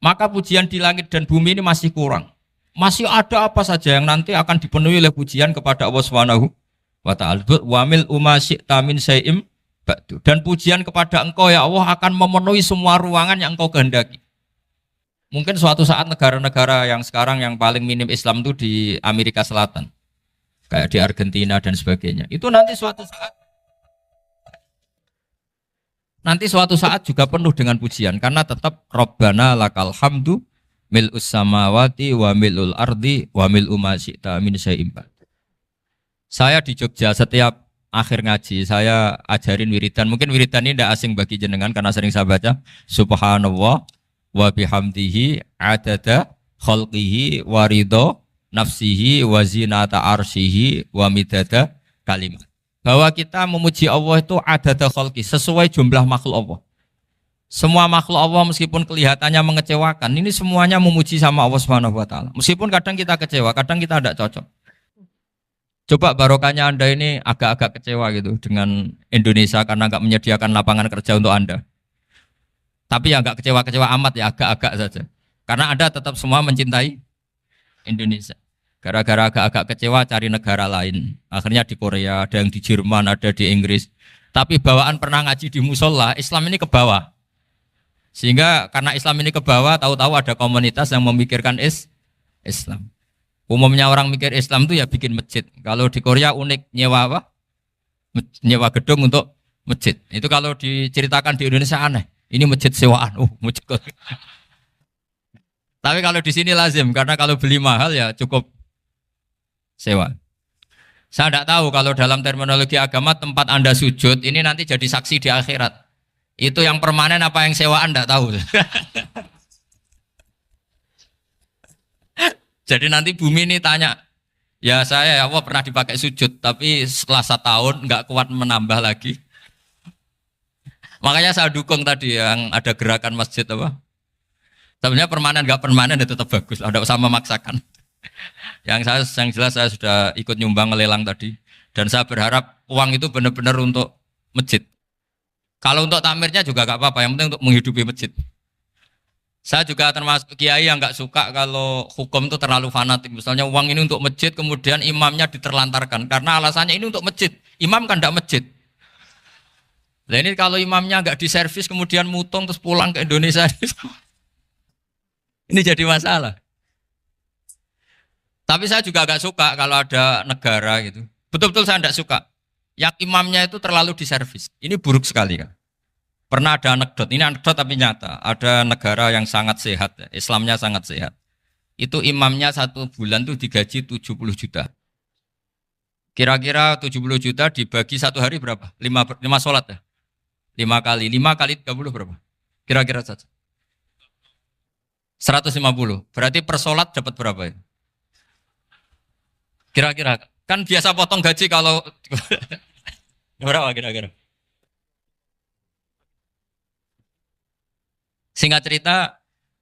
Maka pujian di langit dan bumi ini masih kurang. Masih ada apa saja yang nanti akan dipenuhi oleh pujian kepada Allah Subhanahu wa ta'ala. Wa mil'u ma syi'ta min syai'im ba'du. Dan pujian kepada Engkau ya Allah akan memenuhi semua ruangan yang Engkau kehendaki. Mungkin suatu saat negara-negara yang sekarang yang paling minim Islam itu di Amerika Selatan. Kayak di Argentina dan sebagainya. Itu nanti suatu saat nanti suatu saat juga penuh dengan pujian karena tetap Rabbana lakal hamdu mil'us samawati wa mil'ul ardi wa mil'u ma syi'ta min syai'in ba'd. Saya di Jogja setiap akhir ngaji saya ajarin wiridan. Mungkin wiridan ini tidak asing bagi jenengan karena sering saya baca subhanallah wa bihamdihi adada khalqihi wa ridho nafsihi wa zinata arsyihi wa midada kalimat. Bahwa kita memuji Allah itu adada khalqi sesuai jumlah makhluk Allah. Semua makhluk Allah meskipun kelihatannya mengecewakan, ini semuanya memuji sama Allah Subhanahu wa taala. Meskipun kadang kita kecewa, kadang kita tidak cocok. Coba barokahnya Anda ini agak-agak kecewa gitu dengan Indonesia karena nggak menyediakan lapangan kerja untuk Anda. Tapi ya nggak kecewa-kecewa amat ya, agak-agak saja. Karena Anda tetap semua mencintai Indonesia. Gara-gara agak-agak kecewa cari negara lain. Akhirnya di Korea, ada yang di Jerman, ada di Inggris. Tapi bawaan pernah ngaji di musola, Islam ini ke bawah. Sehingga karena Islam ini ke bawah, tahu-tahu ada komunitas yang memikirkan Islam. Umumnya orang mikir Islam itu ya bikin masjid. Kalau di Korea unik, nyewa apa? Nyewa gedung untuk masjid. Itu kalau diceritakan di Indonesia aneh. Ini masjid sewaan. Masjid. Tapi kalau di sini lazim, karena kalau beli mahal ya cukup sewa. Saya tidak tahu kalau dalam terminologi agama tempat Anda sujud ini nanti jadi saksi di akhirat. Itu yang permanen apa yang sewaan tidak tahu. Jadi nanti bumi ini tanya, ya saya ya Allah pernah dipakai sujud, tapi setelah 1 tahun nggak kuat menambah lagi. Makanya saya dukung tadi yang ada gerakan masjid apa. Sebenarnya permanen nggak permanen itu tetap bagus, tidak usah memaksakan. Yang jelas saya sudah ikut nyumbang lelang tadi, dan saya berharap uang itu benar-benar untuk masjid. Kalau untuk tamirnya juga nggak apa-apa, yang penting untuk menghidupi masjid. Saya juga termasuk kiai yang nggak suka kalau hukum itu terlalu fanatik. Misalnya uang ini untuk masjid, kemudian imamnya diterlantarkan. Karena alasannya ini untuk masjid. Imam kan tidak masjid. Nah ini kalau imamnya nggak diservis, kemudian mutung terus pulang ke Indonesia. Ini jadi masalah. Tapi saya juga nggak suka kalau ada negara gitu. Betul-betul saya tidak suka. Yang imamnya itu terlalu diservis. Ini buruk sekali kan. Pernah ada anekdot, ini anekdot tapi nyata. Ada negara yang sangat sehat, Islamnya sangat sehat. Itu imamnya 1 bulan tuh digaji 70 juta. Kira-kira 70 juta dibagi 1 hari berapa? 5 sholat ya? 5 kali 30 berapa? Kira-kira saja. 150. Berarti per sholat dapat berapa ya? Kira-kira. Kan biasa potong gaji kalau... berapa kira-kira? Singkat cerita,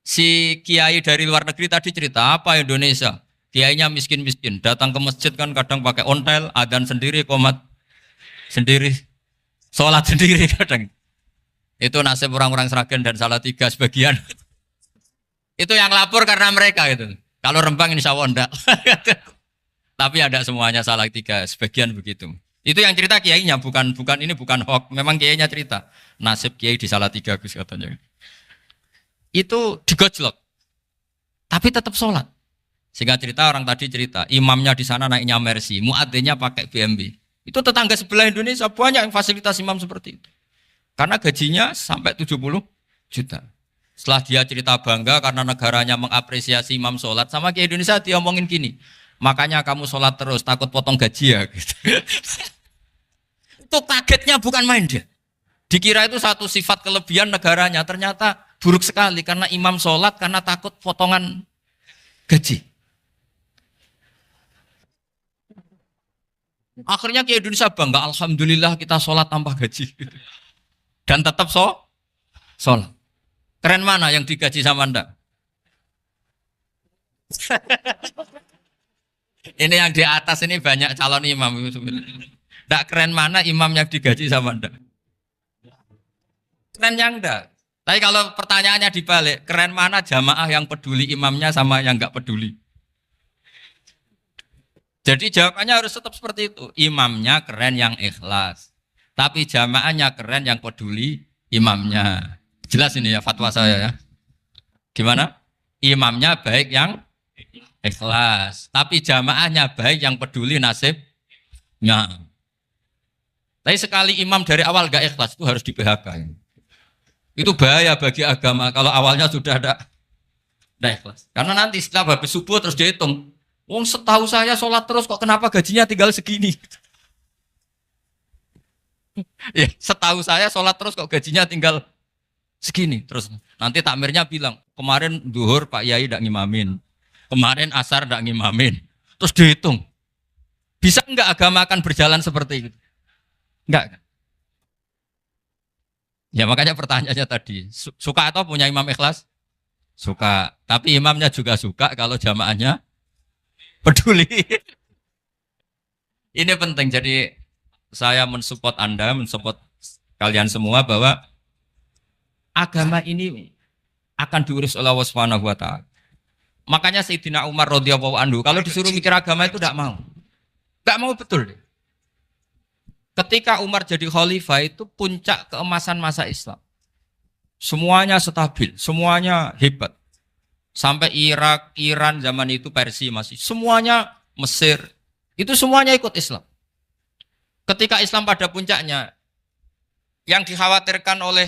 si kiai dari luar negeri tadi cerita apa Indonesia? Kiainya miskin-miskin, datang ke masjid kan kadang pakai ontel, adzan sendiri, qomat sendiri, sholat sendiri kadang. Itu nasib orang-orang Sragen dan Salatiga sebagian. Itu yang lapor karena mereka itu. Kalau Rembang insya Allah enggak. Tapi ada semuanya Salatiga, sebagian begitu. Itu yang cerita kiainya, bukan ini bukan hoax. Memang kiainya cerita. Nasib kiai di Salatiga Gus katanya. Itu digojlok, tapi tetap sholat. Sehingga cerita orang tadi cerita, imamnya di sana naiknya Mercy, muadzinnya pakai BMW. Itu tetangga sebelah Indonesia banyak yang fasilitas imam seperti itu. Karena gajinya sampai 70 juta. Setelah dia cerita bangga karena negaranya mengapresiasi imam sholat, sama kayak Indonesia dia omongin gini, makanya kamu sholat terus, takut potong gaji ya. Gitu. Itu kagetnya bukan main dia. Dikira itu satu sifat kelebihan negaranya, ternyata buruk sekali karena imam sholat karena takut potongan gaji. Akhirnya ke Indonesia bangga, alhamdulillah kita sholat tanpa gaji. Dan tetap sholat. Keren mana yang digaji sama Anda? Ini yang di atas ini banyak calon imam. Tidak keren mana imam yang digaji sama Anda? Keren yang enggak. Tapi kalau pertanyaannya dibalik, keren mana jamaah yang peduli imamnya sama yang enggak peduli? Jadi jawabannya harus tetap seperti itu. Imamnya keren yang ikhlas. Tapi jamaahnya keren yang peduli imamnya. Jelas ini ya fatwa saya ya. Gimana? Imamnya baik yang ikhlas. Tapi jamaahnya baik yang peduli nasibnya. Tapi sekali imam dari awal enggak ikhlas itu harus di PHK. Itu bahaya bagi agama kalau awalnya sudah ada ikhlas. Karena nanti setelah habis subuh terus dihitung. Wong setahu saya sholat terus kok kenapa gajinya tinggal segini? Ya, setahu saya sholat terus kok gajinya tinggal segini. Terus nanti takmirnya bilang, kemarin duhur Pak Yai tidak ngimamin. Kemarin asar tidak ngimamin. Terus dihitung. Bisa enggak agama akan berjalan seperti itu? Enggak. Ya makanya pertanyaannya tadi, suka atau punya imam ikhlas? Suka. Tapi imamnya juga suka kalau jamaahnya peduli. Ini penting. Jadi saya mensupport Anda, mensupport kalian semua bahwa agama ini akan diurus oleh Allah Subhanahu wa taala. Makanya Sayyidina Umar radhiyallahu anhu kalau disuruh mikir agama itu tidak mau. Tidak mau betul. Ketika Umar jadi khalifah itu puncak keemasan masa Islam. Semuanya stabil, semuanya hebat. Sampai Irak, Iran zaman itu Persia masih. Semuanya Mesir. Itu semuanya ikut Islam. Ketika Islam pada puncaknya, yang dikhawatirkan oleh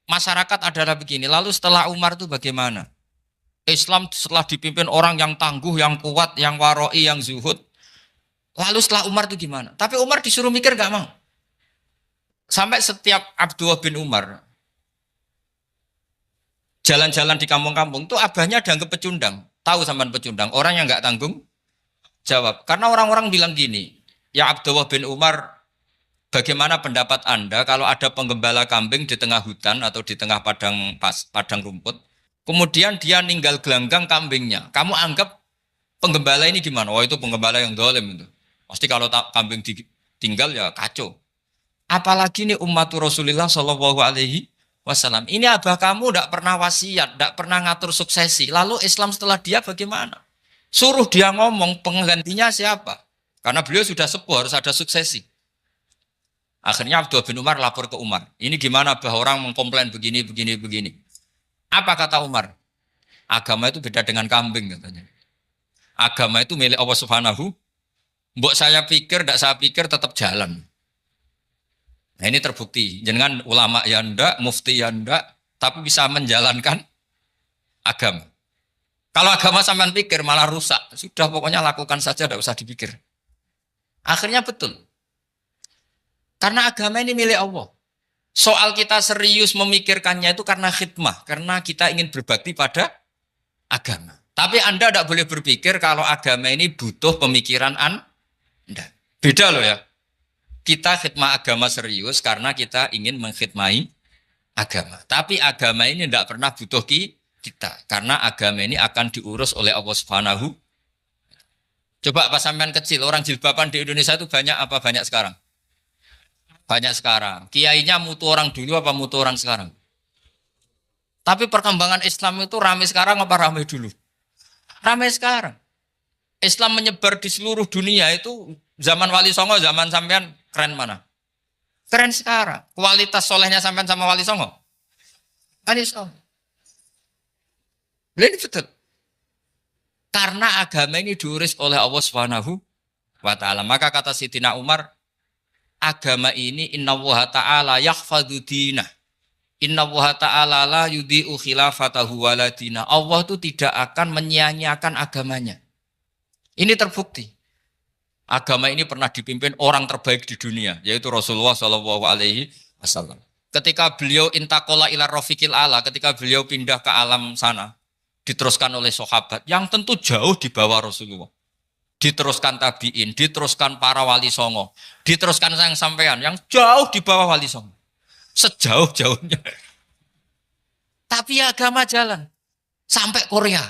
masyarakat adalah begini. Lalu setelah Umar itu bagaimana? Islam setelah dipimpin orang yang tangguh, yang kuat, yang waroi, yang zuhud. Lalu setelah Umar itu gimana? Tapi Umar disuruh mikir gak mau. Sampai setiap Abdullah bin Umar jalan-jalan di kampung-kampung itu abahnya dianggap pecundang. Tahu sampean pecundang? Orang yang gak tanggung jawab. Karena orang-orang bilang gini, ya Abdullah bin Umar, bagaimana pendapat Anda kalau ada penggembala kambing di tengah hutan atau di tengah padang rumput, kemudian dia ninggal gelanggang kambingnya. Kamu anggap penggembala ini gimana? Oh itu penggembala yang dolim itu. Pasti kalau kambing ditinggal ya kacau. Apalagi ini umatur Rasulullah Shallallahu Alaihi Wasallam. Ini abah kamu tidak pernah wasiat, tidak pernah ngatur suksesi. Lalu Islam setelah dia bagaimana? Suruh dia ngomong penggantinya siapa? Karena beliau sudah sepuh harus ada suksesi. Akhirnya Abdullah bin Umar lapor ke Umar. Ini gimana bah orang mengkomplain begini. Apa kata Umar? Agama itu beda dengan kambing katanya. Agama itu milik Allah Subhanahu. Mbok saya pikir, tidak saya pikir tetap jalan. Nah ini terbukti. Jangan ulama ya ndak, mufti ya ndak, tapi bisa menjalankan agama. Kalau agama sampean pikir malah rusak. Sudah pokoknya lakukan saja, tidak usah dipikir. Akhirnya betul. Karena agama ini milik Allah. Soal kita serius memikirkannya itu karena khidmah. Karena kita ingin berbakti pada agama. Tapi Anda tidak boleh berpikir kalau agama ini butuh pemikiran Anda. Beda loh ya. Kita khidmah agama serius karena kita ingin mengkhidmai agama. Tapi agama ini tidak pernah butuh kita. Karena agama ini akan diurus oleh Allah Subhanahu. Coba pas sampean kecil, orang jilbaban di Indonesia itu banyak apa banyak sekarang? Banyak sekarang. Kiainya mutu orang dulu apa mutu orang sekarang? Tapi perkembangan Islam itu ramai sekarang apa ramai dulu? Ramai sekarang. Islam menyebar di seluruh dunia itu zaman Wali Songo, zaman sampean keren mana? Keren sekarang. Kualitas solehnya sampean sama Wali Songo? Wali Songo. Ini betul. Karena agama ini diurus oleh Allah Subhanahu wa taala. Maka kata Sayyidina Umar, agama ini innallaha ta'ala yahfadzu dinah. Innallaha ta'ala la yudhi'u khilafatahu waladina. Allah itu tidak akan menyia-nyiakan agamanya. Ini terbukti. Agama ini pernah dipimpin orang terbaik di dunia, yaitu Rasulullah Shallallahu Alaihi Wasallam. Ketika beliau intakola ila rofiqil ala, ketika beliau pindah ke alam sana, diteruskan oleh sahabat yang tentu jauh di bawah Rasulullah. Diteruskan tabi'in, diteruskan para wali songo, diteruskan sang sampean yang jauh di bawah wali songo. Sejauh-jauhnya. Tapi agama jalan sampai Korea.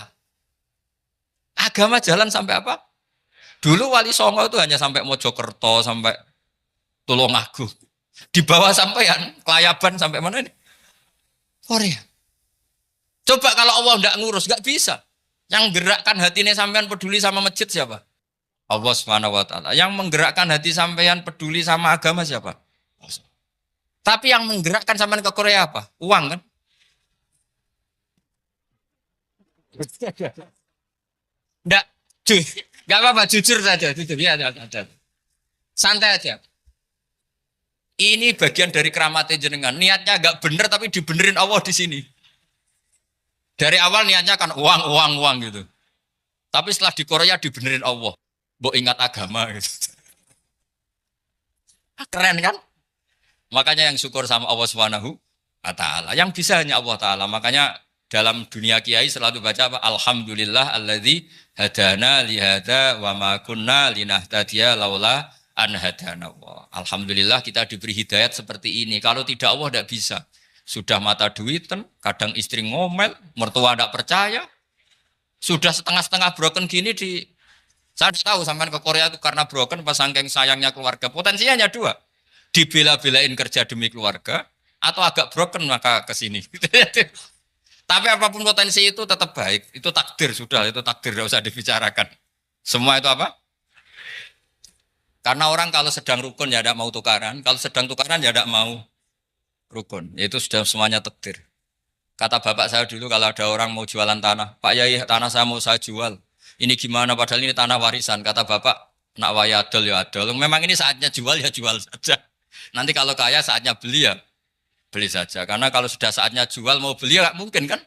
Agama jalan sampai apa? Dulu wali songo itu hanya sampai Mojokerto, sampai Tulungagung. Di bawah sampean, Kelayaban sampai mana ini? Korea. Coba kalau Allah tidak ngurus, nggak bisa. Yang gerakkan hatinya sampean peduli sama masjid siapa? Allah Subhanahu wa taala. Yang menggerakkan hati sampean peduli sama agama siapa? Tapi yang menggerakkan sampean ke Korea apa? Uang kan? Enggak, enggak apa-apa, jujur saja, jujur ya, ada. Santai aja. Ini bagian dari keramatnya jenengan. Niatnya agak bener tapi dibenerin Allah di sini. Dari awal niatnya kan uang, uang, uang gitu. Tapi setelah di Korea dibenerin Allah. Mbok ingat agama gitu. Keren kan? Makanya yang syukur sama Allah Subhanahu wa taala. Yang bisa hanya Allah taala. Makanya dalam dunia kiai selalu baca apa? Alhamdulillah alladzi hadana li hadza wa ma kunna linahtadiya laula an hadana Allah. Alhamdulillah kita diberi hidayat seperti ini. Kalau tidak Allah tidak bisa. Sudah mata duitan, kadang istri ngomel, mertua tidak percaya. Sudah setengah-setengah broken gini saya tahu sampai ke Korea itu karena broken pas saking sayangnya keluarga. Potensinya hanya dua. Dibela-belain kerja demi keluarga atau agak broken maka ke sini. Tapi apapun potensi itu tetap baik. Itu takdir sudah, itu takdir tidak usah dibicarakan. Semua itu apa? Karena orang kalau sedang rukun ya tidak mau tukaran, kalau sedang tukaran ya tidak mau rukun. Itu sudah semuanya takdir. Kata bapak saya dulu kalau ada orang mau jualan tanah, Pak Yai tanah saya mau saya jual. Ini gimana padahal ini tanah warisan. Kata bapak, nak waya adol ya adol. Memang ini saatnya jual ya jual saja. Nanti kalau kaya saatnya beli ya beli saja. Karena kalau sudah saatnya jual mau beli ya nggak mungkin kan.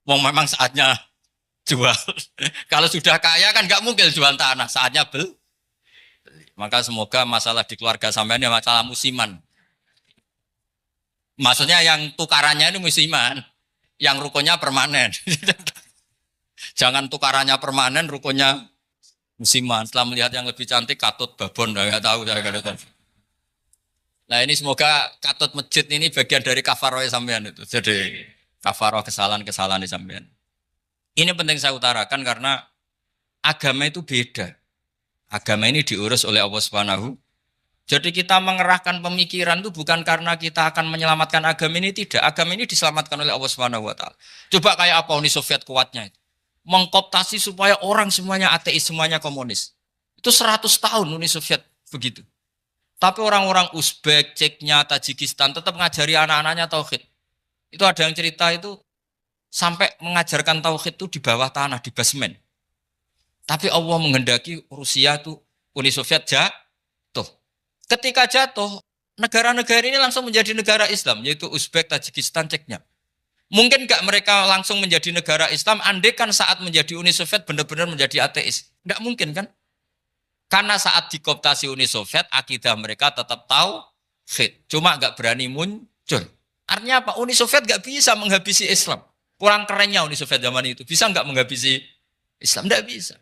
Mau memang saatnya jual. Kalau sudah kaya kan nggak mungkin jual tanah. Saatnya beli. Maka semoga masalah di keluarga sampean ya masalah musiman. Maksudnya yang tukarannya ini musiman, yang rukunnya permanen. Jangan tukarannya permanen, rukunnya musiman. Setelah melihat yang lebih cantik, katut babon, nggak tahu saya katakan. Nah ini semoga katut masjid ini bagian dari kafaroh sampean itu. Jadi kafaroh kesalahan-kesalahan sampean. Ini penting saya utarakan karena agama itu beda. Agama ini diurus oleh Allah Subhanahu. Jadi kita mengerahkan pemikiran itu bukan karena kita akan menyelamatkan agama ini, tidak. Agama ini diselamatkan oleh Allah Subhanahu wa taala. Coba kayak apa Uni Soviet kuatnya itu. Mengkooptasi supaya orang semuanya ateis, semuanya komunis. Itu 100 tahun Uni Soviet begitu. Tapi orang-orang Uzbek, Ceknya, Tajikistan tetap mengajari anak-anaknya tauhid. Itu ada yang cerita itu sampai mengajarkan tauhid itu di bawah tanah, di basement. Tapi Allah menghendaki Rusia itu Uni Soviet jatuh. Ketika jatuh, negara-negara ini langsung menjadi negara Islam, yaitu Uzbek, Tajikistan, Ceknya. Mungkin nggak mereka langsung menjadi negara Islam, andai kan saat menjadi Uni Soviet benar-benar menjadi ateis. Nggak mungkin kan? Karena saat dikooptasi Uni Soviet, akidah mereka tetap tauhid. Cuma nggak berani muncul. Artinya apa? Uni Soviet nggak bisa menghabisi Islam. Kurang kerennya Uni Soviet zaman itu. Bisa nggak menghabisi Islam? Nggak bisa.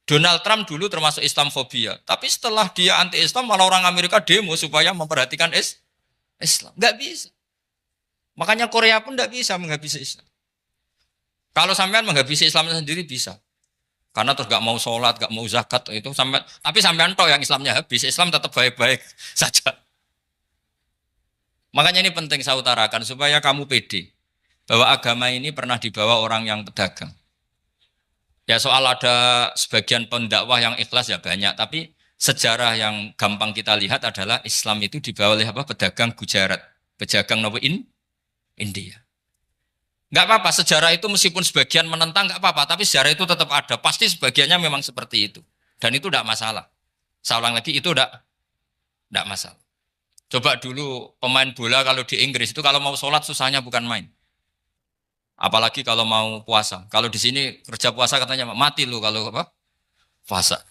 Donald Trump dulu termasuk Islamfobia. Tapi setelah dia anti-Islam, malah orang Amerika demo supaya memperhatikan Islam. Nggak bisa. Makanya Korea pun nggak bisa menghabisi Islam. Kalau sampean menghabisi Islam sendiri bisa. Karena terus nggak mau sholat, nggak mau zakat itu sampai. Tapi sampean toh yang Islamnya habis, Islam tetap baik-baik saja. Makanya ini penting saya utarakan supaya kamu pede bahwa agama ini pernah dibawa orang yang pedagang. Ya soal ada sebagian pendakwah yang ikhlas ya banyak, tapi sejarah yang gampang kita lihat adalah Islam itu dibawa oleh apa? Pedagang Gujarat, pedagang India. Nggak apa-apa, sejarah itu meskipun sebagian menentang nggak apa-apa, tapi sejarah itu tetap ada. Pasti sebagiannya memang seperti itu. Dan itu tidak masalah. Saya ulang lagi, itu tidak masalah. Coba dulu pemain bola kalau di Inggris itu kalau mau sholat susahnya bukan main. Apalagi kalau mau puasa. Kalau di sini kerja puasa katanya mati lu kalau apa? Puasa.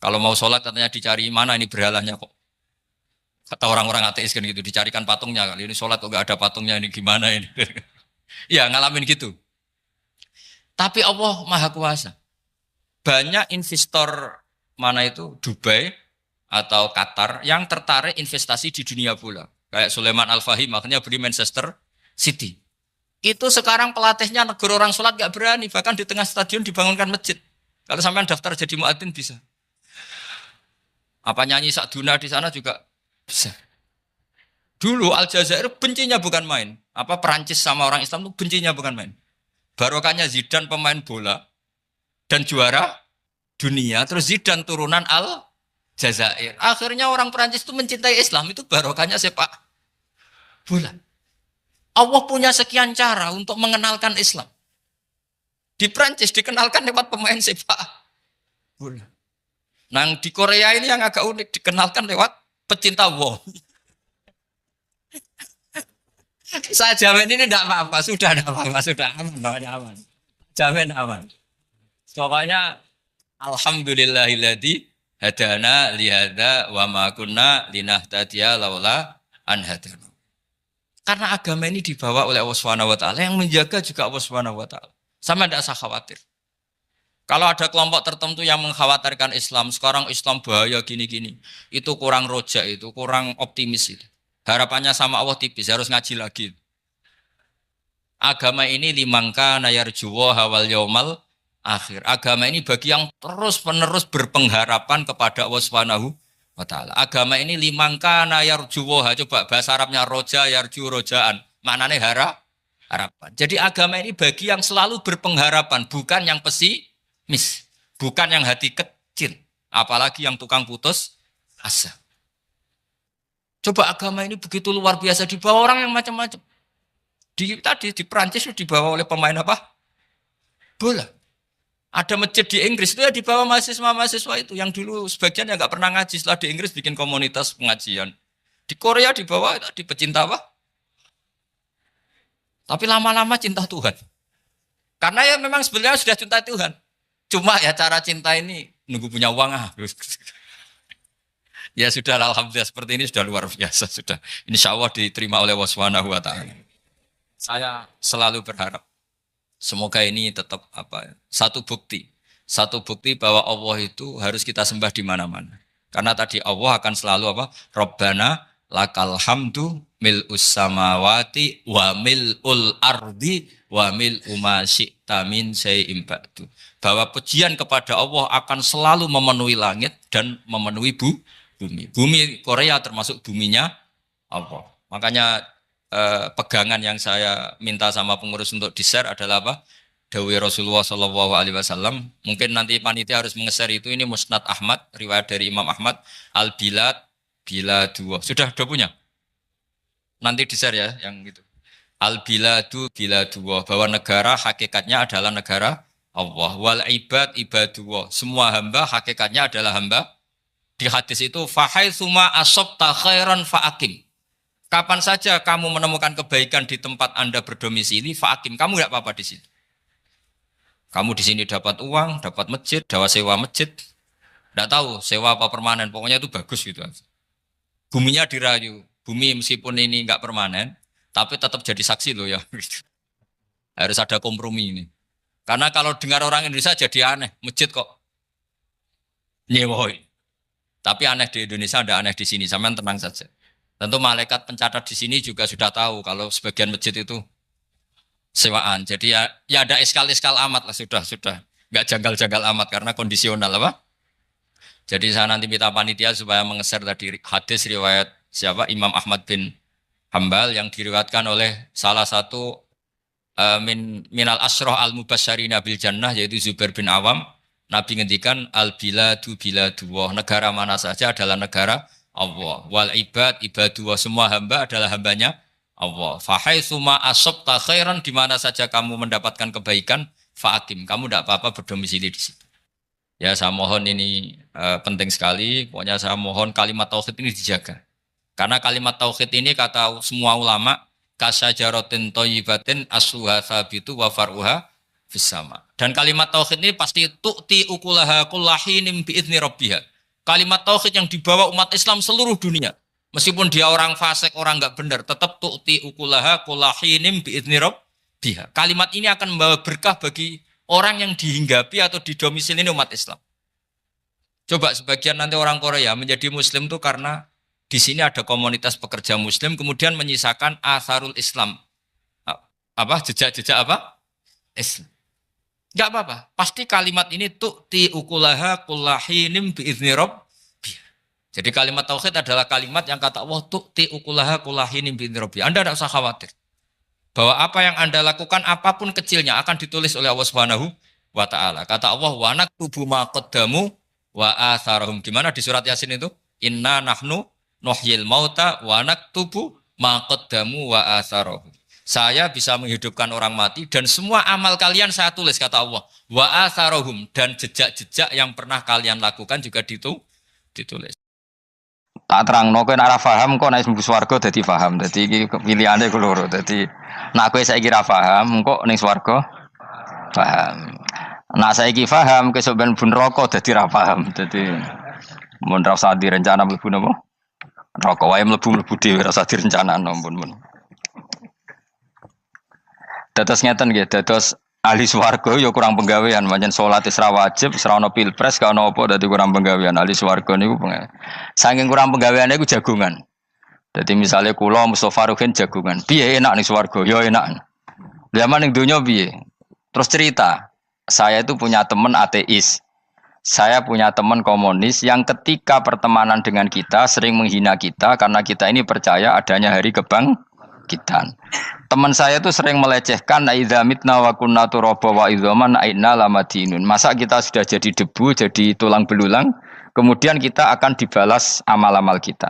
Kalau mau sholat katanya dicari mana ini berhalanya kok. Kata orang-orang ateis kan gitu, dicarikan patungnya. Kali ini sholat kok gak ada patungnya, ini gimana ini. Ya ngalamin gitu. Tapi Allah Maha Kuasa. Banyak investor mana itu Dubai atau Qatar yang tertarik investasi di dunia bola. Kayak Sulaiman Al-Fahim makanya beli Manchester City. Itu sekarang pelatihnya negara orang sholat gak berani. Bahkan di tengah stadion dibangunkan masjid. Kalau sampai daftar jadi muadzin bisa. Apa nyanyi Sakduna di sana juga bisa. Dulu Aljazair bencinya bukan main. Apa Perancis sama orang Islam itu bencinya bukan main. Barokahnya Zidane pemain bola dan juara dunia. Terus Zidane turunan Aljazair. Akhirnya orang Perancis itu mencintai Islam. Itu barokahnya sepak bola. Allah punya sekian cara untuk mengenalkan Islam. Di Prancis dikenalkan lewat pemain sepak bola. Nah di Korea ini yang agak unik dikenalkan lewat pecinta wong. Saya jamin ini tidak apa-apa, sudah tidak apa-apa, sudah aman, pokoknya aman. Jamin aman. Pokoknya alhamdulillahilladzi hadana lihada wa ma kunna linahtadiya laula an hadana. Karena agama ini dibawa oleh Allah Subhanahu wa taala, yang menjaga juga Allah Subhanahu wa taala. Sama tidak usah khawatir. Kalau ada kelompok tertentu yang mengkhawatirkan Islam, sekarang Islam bahaya gini-gini, itu kurang roja, itu kurang optimis itu. Harapannya sama Allah tipis, harus ngaji lagi. Agama ini limangka nayarjuwa hawal yaumal akhir. Agama ini bagi yang terus-menerus berpengharapan kepada Allah Subhanahu wa taala. Agama ini limangka nayarjuwa, coba bahasa Arabnya roja yarju rojaan. Maknanya harapan. Jadi agama ini bagi yang selalu berpengharapan, bukan yang pesimis, bukan yang hati kecil, apalagi yang tukang putus asa. Coba agama ini begitu luar biasa dibawa orang yang macam-macam. Di Perancis dibawa oleh pemain apa? Bola. Ada masjid di Inggris itu ya dibawa mahasiswa-mahasiswa itu yang dulu sebagian yang nggak pernah ngaji, setelah di Inggris bikin komunitas pengajian. Di Korea dibawa di pecinta apa? Tapi lama-lama cinta Tuhan. Karena ya memang sebenarnya sudah cinta Tuhan. Cuma ya cara cinta ini nunggu punya uang Ya sudah, alhamdulillah seperti ini sudah luar biasa sudah. Insya Allah diterima oleh Allah Subhanahu wa taala. Saya selalu berharap semoga ini tetap satu bukti bahwa Allah itu harus kita sembah di mana-mana. Karena tadi Allah akan selalu Rabbana lakal hamdu mil'us samawati wa mil'ul ardi wa mil'u ma syi'ta min syai'in ba'du. Bahwa pujian kepada Allah akan selalu memenuhi langit dan memenuhi bumi. Bumi Korea termasuk buminya Allah. Makanya pegangan yang saya minta sama pengurus untuk di-share adalah Dawai Rasulullah Shallallahu Alaihi Wasallam. Mungkin nanti panitia harus mengeser itu. Ini Musnad Ahmad, riwayat dari Imam Ahmad. Al-Bilad bila dua. Sudah punya? Nanti di-share ya yang gitu. Al-Biladu bila dua. Bahwa negara hakikatnya adalah negara Allah. Wal ibad ibadullah. Semua hamba hakikatnya adalah hamba. Di hadis itu fahaitsuma asabta khairan fa'akim. Kapan saja kamu menemukan kebaikan di tempat Anda berdomisili, fa'akim, kamu enggak apa-apa di sini. Kamu di sini dapat uang, dapat masjid, dapat sewa masjid. Enggak tahu sewa apa permanen, pokoknya itu bagus gitu. Buminya dirayu. Bumi meskipun ini enggak permanen, tapi tetap jadi saksi loh ya. Harus ada kompromi ini. Karena kalau dengar orang Indonesia jadi aneh, masjid kok nyewoi. Tapi aneh di Indonesia, ada aneh di sini. Sampean tenang saja. Tentu malaikat pencatat di sini juga sudah tahu kalau sebagian masjid itu sewaan. Jadi ya ada eskal-eskal amat lah sudah. Enggak janggal-janggal amat karena kondisional Jadi saya nanti minta panitia supaya mengeser tadi hadis riwayat siapa? Imam Ahmad bin Hambal yang diriwayatkan oleh salah satu minal asroh al-mubasyarina bil jannah yaitu Zubair bin Awam. Nabi ngendikan al-biladu biladullah, negara mana saja adalah negara Allah. Wal ibad ibadullah, semua hamba adalah hambanya Allah. Fahaitsuma asabta khairan, di mana saja kamu mendapatkan kebaikan, fa'akim, kamu tidak apa-apa berdomisili di situ. Ya saya mohon ini penting sekali, pokoknya saya mohon kalimat tauhid ini dijaga. Karena kalimat tauhid ini kata semua ulama, kasyajaratin thayyibatin asluha tsabitu wa far'uha fis-sama. Dan kalimat tauhid ini pasti tu'ti ukulaha kullahinim bi'idzni rabbiha. Kalimat tauhid yang dibawa umat Islam seluruh dunia. Meskipun dia orang fasik, orang enggak benar, tetap tu'ti ukulaha kullahinim bi'idzni rabbiha. Kalimat ini akan membawa berkah bagi orang yang dihinggapi atau didomisili umat Islam. Coba sebagian nanti orang Korea menjadi muslim itu karena di sini ada komunitas pekerja muslim kemudian menyisakan atharul Islam. Jejak-jejak Islam. Enggak apa-apa. Pasti kalimat ini tu'ti ukulaha kullahinim bi'izni rabbiha. Jadi kalimat tauhid adalah kalimat yang kata Allah tu'ti ukulaha kullahinim bi'izni rabbiha. Anda tidak usah khawatir. Bahwa apa yang Anda lakukan apapun kecilnya akan ditulis oleh Allah Subhanahu wa taala. Kata Allah wa naktubu ma qaddamu wa atharahum. Gimana di surat Yasin itu? Inna nahnu nuhyil mauta wa naktubu ma qaddamu wa atharahum. Saya bisa menghidupkan orang mati dan semua amal kalian saya tulis, kata Allah. Wa atharohum, dan jejak-jejak yang pernah kalian lakukan juga ditulis. Tak terangno kowe nek ora paham kok nek mlebu swarga dadi paham. Dadi iki pilihane ku loro. Dadi nek kowe saiki ra paham kok ning swarga paham. Nek saiki paham kesuk ben mlebu neraka dadi ra paham. Dadi mun ra usah direncana mlebu napa? Neraka wae mlebu dhewe ra usah direncanakno mun. Dados ngeten nggih, dados ahli swarga ya kurang penggawean, pancen salat wis ra wajib, wis ra ono pilpres, gak ono apa dadi kurang penggawean. Ahli swarga niku saking kurang penggaweane iku jagungan. Dadi misale kula Mustofa Ruhin jagungan. Piye enak ning swarga? Ya enak. Zaman ning donya piye? Terus cerita, saya itu punya teman ateis. Saya punya teman komunis yang ketika pertemanan dengan kita sering menghina kita karena kita ini percaya adanya hari kebangkitan. Teman saya itu sering melecehkan idza mitna wa kunna turaba wa idzaman aina lamadinun. Masa kita sudah jadi debu, jadi tulang belulang, kemudian kita akan dibalas amal-amal kita.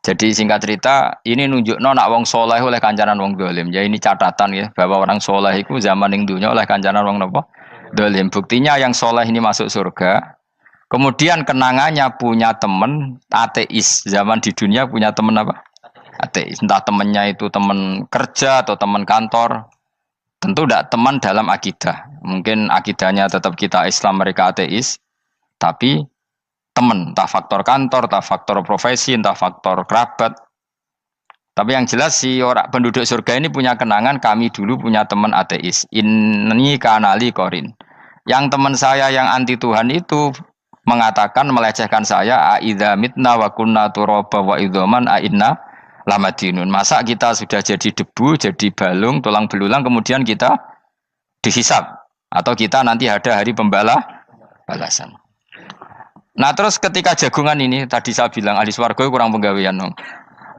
Jadi singkat cerita, ini nunjukno nak wong soleh oleh kancanan wong dolim. Ya ini catatan ya bahwa orang soleh itu zaman ning dunya oleh kancanan wong napa? Dolim. Buktinya yang soleh ini masuk surga. Kemudian kenangannya punya teman ateis. Zaman di dunia punya teman apa? Ateis. Entah temannya itu teman kerja atau teman kantor. Tentu tidak teman dalam akidah. Mungkin akidahnya tetap kita Islam, mereka ateis. Tapi teman, entah faktor kantor, entah faktor profesi, entah faktor kerabat. Tapi yang jelas si orang penduduk surga ini punya kenangan, kami dulu punya teman ateis. Ini kanali korin. Yang teman saya yang anti Tuhan itu mengatakan, melecehkan saya, aidza mitna wa kunna turaba wa idzaman aina lamadinun. Masa kita sudah jadi debu, jadi balung, tulang belulang, kemudian kita dihisab. Atau kita nanti ada hari balasan. Nah terus ketika jagungan ini, tadi saya bilang ahli swarga kurang penggawean.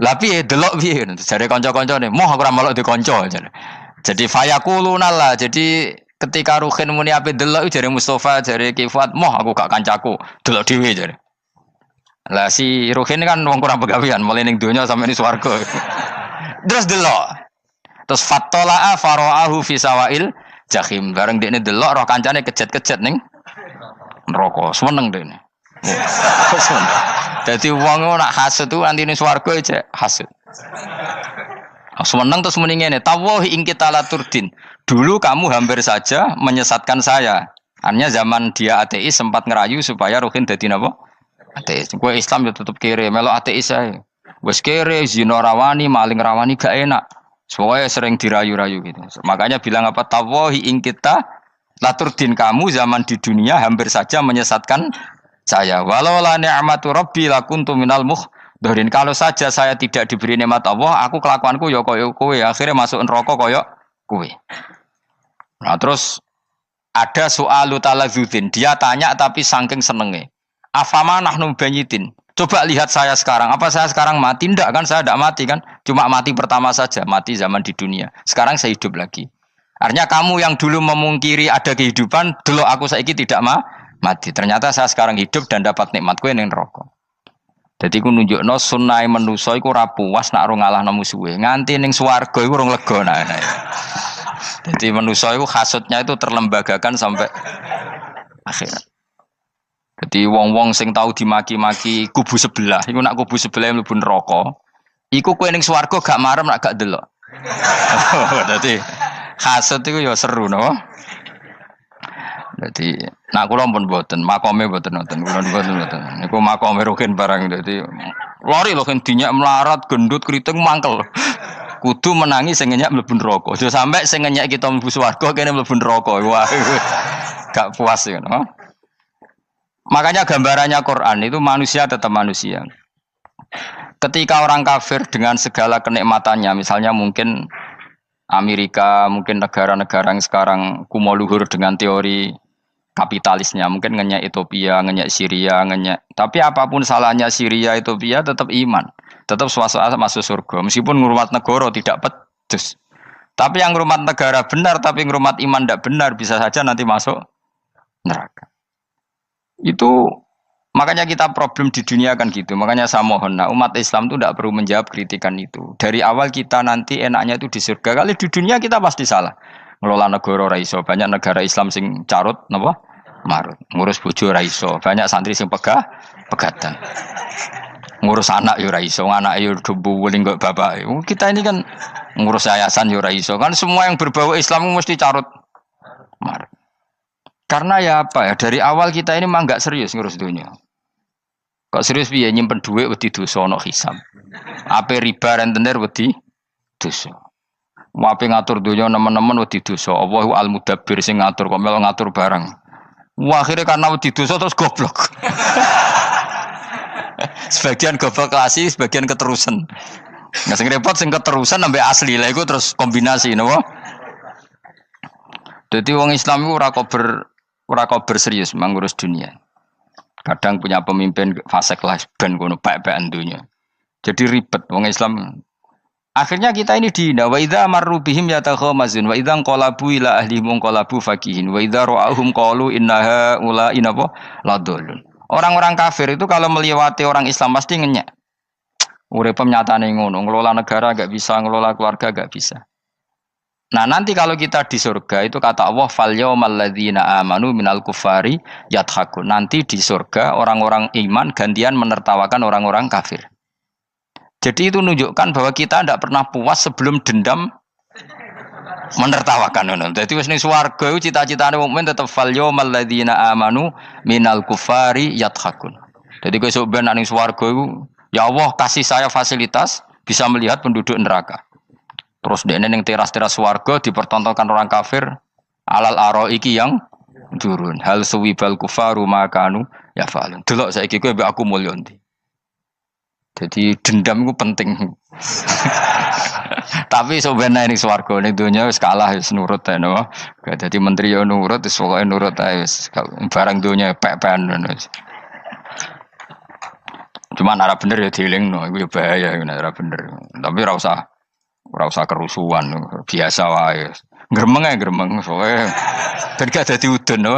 Lah piye delok piye? Jare kanca-kancane, moh aku ora melok di kanca. Jadi fayakulunallah. Jadi ketika Ruhin muni ape delok jare Mustofa, jare Kifat, moh aku gak kancaku, delok dhewe jare. Lah si Ruhin kan wong kurang pegawean, mulai ning donya sampe ning swarga. Terus delok. Terus fattala'a fara'ahu fi sawail jahim. Bareng dekne delok roh kancane kejet-kejet ning neraka. Seneng dekne. Dadi wong nak hasud tu nanti ning swarga aja hasud. Seneng terus muni ngene, tawahi ing kita laturdin. Dulu kamu hampir saja menyesatkan saya. Artinya zaman dia ateis sempat ngerayu supaya Ruhin dadi napa? Ateis. Gue Islam ya tetep kere, melo ateis ae. Wes kere, zina rawani, maling rawani gak enak. Soalnya sering dirayu-rayu gitu. Makanya bilang apa? Tawahi ing kita laturdin, kamu zaman di dunia hampir saja menyesatkan saya. Walau la ni'matu rabbi lakuntu minal muhdharin. Kalau saja saya tidak diberi nikmat Allah, aku kelakuanku ya koyo kowe, akhirnya masuk neraka koyo kowe. Nah, terus ada soal taladzudin. Dia tanya tapi saking senenge. Afama nahnu banyitin. Coba lihat saya sekarang. Apa saya sekarang mati? Tidak kan, saya tidak mati kan. Cuma mati pertama saja, mati zaman di dunia. Sekarang saya hidup lagi. Artinya kamu yang dulu memungkiri ada kehidupan, dulu aku saiki tidak mati. Ternyata saya sekarang hidup dan dapat nikmatku yang neraka. Jadi ku nunjukno sunnahe manusa iku ora puas nak ora ngalahno musuhe. Nganti ning swarga iku urung lega nah. Jadi manusa iku hasudnya itu terlembagakan sampai akhirat. Jadi wong-wong sing tahu dimaki-maki kubu sebelah, iku nak kubu sebelah mlebu neraka, iku kowe ning swarga gak marem nak gak delok. Dadi hasud iku ya seru no. Dadi nak kula pun mboten, makome mboten nonton, kula mboten. Niku makome Ruhin barang dadi lori lho kan dinyak melarat, gendut, kriting mangkel. Kudu menangi sing ngenyak mlebu neraka. Aja sampe sing ngenyak kita mlebu swarga kene mlebu neraka. Wah. Gak puas ya, no? Makanya gambarannya Quran itu manusia tetap manusia. Ketika orang kafir dengan segala kenikmatannya, misalnya mungkin Amerika, mungkin negara-negara yang sekarang kumo luhur dengan teori kapitalisnya, mungkin ngenyek Ethiopia, ngenyek Syria, ngenyek. Tapi apapun salahnya Syria, Ethiopia tetap iman, tetap suasana masuk surga. Meskipun ngurmat negara tidak pedes. Tapi yang ngurmat negara benar, tapi ngurmat iman tidak benar, bisa saja nanti masuk neraka. Itu makanya kita problem di dunia kan gitu. Makanya saya mohon, nah, umat Islam itu tidak perlu menjawab kritikan itu. Dari awal kita nanti enaknya itu di surga. Kali di dunia kita pasti salah. Ngelola negara raiso. Banyak negara Islam sing carut, napa? Marut. Ngurus bojo raiso. Banyak santri sing pegatan. ngurus anak yo ora iso, anak yo debu weling kok bapak. Kita ini kan ngurus yayasan yo ora iso. Kan semua yang berbau Islam mesti carut marut. Karena ya apa ya, dari awal kita ini mah enggak serius ngurus dunia. Kok serius piye nyimpen dhuwit wedi dosa ana hisab. Ape riba rentenir wedi dosa. Wape ngatur dunia nemen-nemen wedi dosa. Allahu al-mudabbir sing ngatur kok melu ngatur barang. Wah, akhirnya karena wedi dosa terus goblok. Sebagian goblok klasik, sebagian keterusan. Nah, sing repot sing keterusan sampai asli lah iku terus kombinasi napa? Jadi wong Islam iku ora kober serius mengurus dunia. Kadang punya pemimpin fasik lah ben kono bae-baean dunia. Jadi ribet wong Islam. Akhirnya kita ini dihina wa idza marru bihim yatakhamazun wa idza qalabu ila ahlihim qalabu fakihin wa idza ra'ahum qalu innaha ula inapa ladallun. Orang-orang kafir itu kalau melewati orang Islam pasti ngenyek. Urip nyatane ngono, ngelola negara enggak bisa, ngelola keluarga enggak bisa. Nah, nanti kalau kita di surga itu kata Allah fal yaumal ladzina amanu minal kufari yadhakun. Nanti di surga orang-orang iman gantian menertawakan orang-orang kafir. Jadi itu menunjukkan bahwa kita tidak pernah puas sebelum dendam menertawakan. Jadi wis ning swarga iku cita-citane mukmin tetep fal yaumal ladzina amanu minal kufari yadhakun. Jadi kowe sok ben ning swarga iku ya Allah kasih saya fasilitas bisa melihat penduduk neraka. Terus dene ning teras-teras swarga dipertontonkan orang kafir alal araiki yang turun. Hal suwibal kufaru makanu ya fa'alun. Delok saiki kowe mbek aku mulya ndi. Jadi dendam itu penting. Tapi sebenarnya ini swarga ning donya wis kalah wis nurut ae no. Dadi menteri yo nurut wis pokoke nurut ae wis barang donya pek-pekan ngono. Cuman ora bener ya dielingno iku ya bahaya nek ora bener. Tapi ora usah kerusuhan biasa wae. Gremeng ae gremeng pokoke ben gak dadi udun no.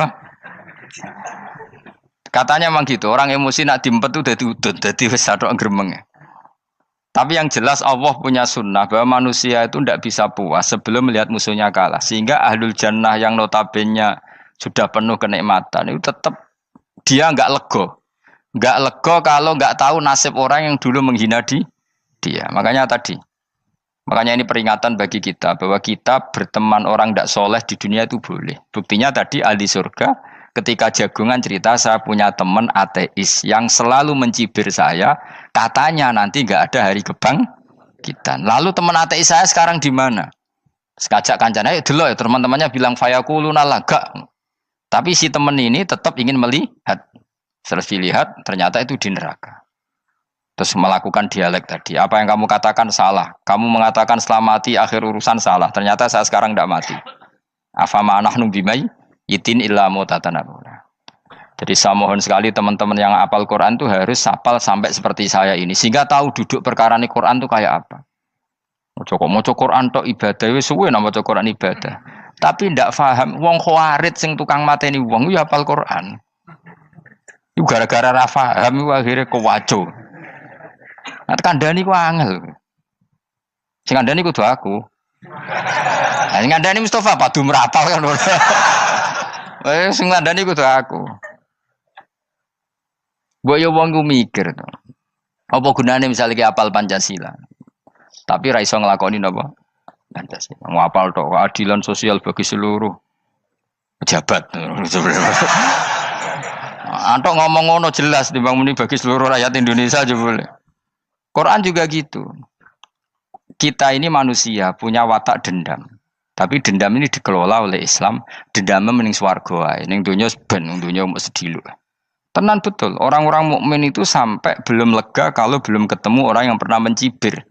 Katanya memang gitu, orang emosi nak diempet itu dadi udun, dadi wis satok gremeng. Tapi yang jelas Allah punya sunnah bahwa manusia itu tidak bisa puas sebelum melihat musuhnya kalah. Sehingga ahlul jannah yang notabene sudah penuh kenikmatan itu tetap dia enggak lego. Enggak lego kalau enggak tahu nasib orang yang dulu menghina dia. Makanya ini peringatan bagi kita bahwa kita berteman orang tidak soleh di dunia itu boleh. Buktinya tadi ahli surga ketika jagungan cerita saya punya teman ateis yang selalu mencibir saya, katanya nanti nggak ada hari kebangkitan. Lalu teman ateis saya sekarang di mana? Sekajak kancana, dulu ya teman-temannya bilang fayakuluna laga. Tapi si teman ini tetap ingin melihat. Terus dilihat ternyata itu di neraka. Terus melakukan dialek tadi. Apa yang kamu katakan salah. Kamu mengatakan selamat mati akhir urusan salah. Ternyata saya sekarang tidak mati. Afama nahnu bimai itin illa mutatanabuna. Jadi saya mohon sekali teman-teman yang hafal Quran itu harus hafal sampai seperti saya ini sehingga tahu duduk perkara ini Quran itu kayak apa. Maca Quran tok ibadah wis suwe nang maca Quran ibadah. Tapi ndak paham wong khawarit sing tukang mateni wong yo hafal Quran. Iku gara-gara ra paham iku akhire kewaco. Nah kandhani ku angel. Sing kandhani kudu aku. Nah sing kandhani Mustafa padu merapal kan. Sing ngandani kudu aku. Mbok yo wong ku mikir to. Apa gunane misalnya ki apal Pancasila. Tapi ra iso nglakoni napa? Pancasila. Ngapal tok keadilan sosial bagi seluruh pejabat. Antok ngomong ngono jelas timbang muni bagi seluruh rakyat Indonesia aja boleh. Quran juga gitu. Kita ini manusia punya watak dendam. Tapi dendam ini dikelola oleh Islam. Dendamnya mending swarga wae. Ning donya ben, ning donya mung sediluk. Tenan betul. Orang-orang mukmin itu sampai belum lega kalau belum ketemu orang yang pernah mencibir.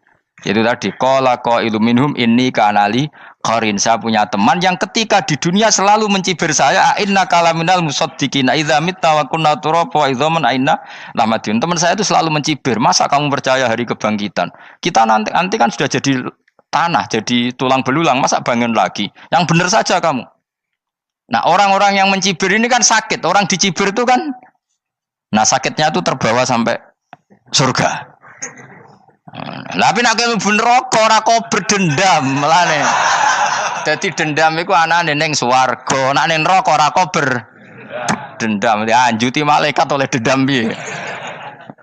Itu tadi qala qailum minhum inni kanali qarin. Saya punya teman yang ketika di dunia selalu mencibir saya, inna kalaminal musaddiqina idza mitta wa kunna turaba wa idzaman aina lamadun. Teman saya itu selalu mencibir, masa kamu percaya hari kebangkitan? Kita nanti kan sudah jadi tanah, jadi tulang belulang, masa bangun lagi? Yang benar saja kamu. Nah, orang-orang yang mencibir ini kan sakit. Orang dicibir itu kan nah sakitnya itu terbawa sampai surga. Tapi nek mlebu neraka ora kok berdendam melane. Dadi dendam iku anane ning swarga, nek ning neraka ora kok berdendam. Dianjuti malaikat oleh dendam piye.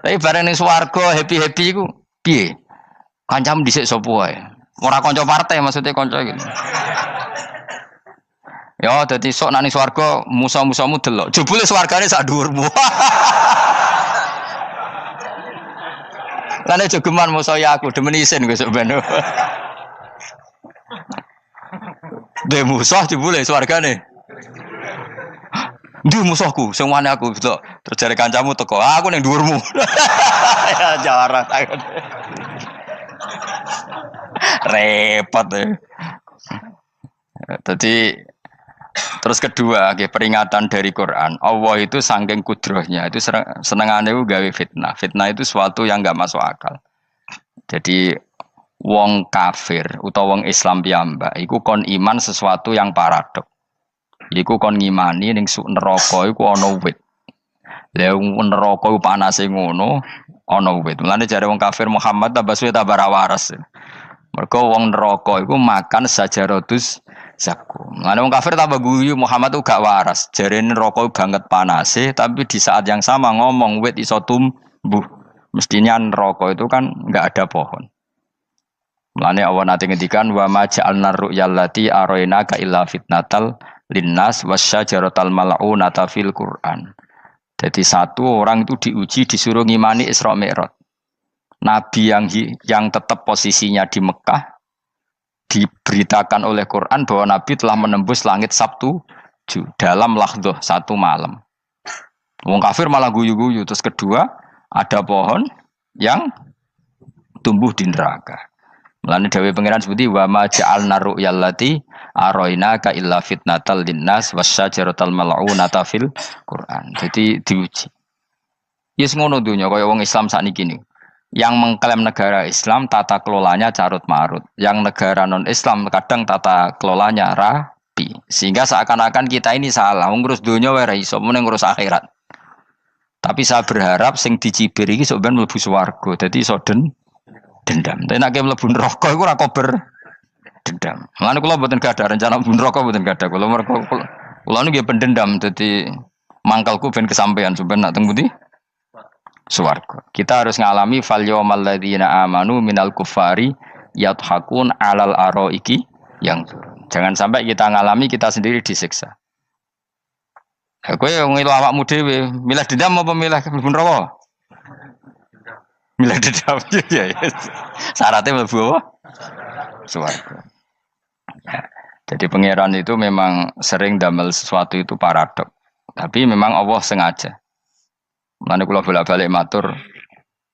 Tapi bareng ning swarga happy-happy iku piye? Kancam dhisik sapa wae. Ora kanca partai maksudnya kanca gitu. Ya dadi sok nang ning swarga musa-musamu delok. Jebule swargane sak dhuwurmu. Lan aja geman musa ya aku demen isin besok ben. De musuh jebule swargane. Ndi musuhku sing wane aku delok. Terus jare kancamu teko, aku ning dhuwurmu. Ya jarak. Repot ya. Jadi terus kedua, peringatan dari Quran. Allah itu saking kudrohnya itu senengane itu gawe fitnah. Fitnah itu sesuatu yang enggak masuk akal. Jadi wong kafir utawa wong Islam piyambak iku kon iman sesuatu yang paradok. Iku kon ngimani ning neraka iku ana wit. Lah neraka iku panase ngono, ana wit. Mulane jare wong kafir Muhammad tambah suwe tambah ra waras. Mergo wong neraka iku makan sajaratus zakum. Mulane wong kafir tambah guyu Muhammad itu gak waras. Jare neraka banget panase, tapi di saat yang sama ngomong wit iso tumbuh. Mestinya neraka itu kan enggak ada pohon. Mulane Allah nate ngendikan wa ma ja'alna ru'yallati arainaka illa fitnatal linnas wasyajaratal mal'unata fil Qur'an. Jadi satu orang itu diuji disuruh ngimani Isra Mi'raj. Nabi yang tetap posisinya di Mekah diberitakan oleh Quran bahwa Nabi telah menembus langit Sabtu dalam lahdoh satu malam. Wong kafir malah guyu-guyu. Terus kedua ada pohon yang tumbuh di neraka. Mulane dawuh pangeran sebuti wa ma ja'alna ru'yallati arainaka illa fitnatal linnas wasyajaratal mal'unata fil Quran. Jadi diuji. Yes ngono dunya kaya wong Islam sakniki niku. Yang mengklaim negara Islam tata kelolanya carut marut. Yang negara non Islam kadang tata kelolanya rapi. Sehingga seakan-akan kita ini salah ngurus dunya wae ra iso mung ngurus akhirat. Tapi saya berharap sing dicibir iki sok ben mlebu swarga. Dadi iso dendam. Tapi nek mlebu neraka iku ora kober dendam. Lan kula mboten gadah rencana mlebu neraka mboten gadah. Kula niku nggih pendendam dadi mangkalku ben kesampaian sampeyan nak teng pundi? Swarga. Kita harus ngalami fal yawmal ladzina amanu minal kuffari yadhakun alal araiki yang jangan sampai kita ngalami kita sendiri disiksa. Kowe ngilu awakmu dhewe, milih dendam apa milih mlebu neraka? Milih dendam ya. Syaratnya mlebu apa? Swarga. Ya. Jadi pangeran itu memang sering damel sesuatu itu paradok. Tapi memang Allah sengaja. Mulane kula bolak-balik matur,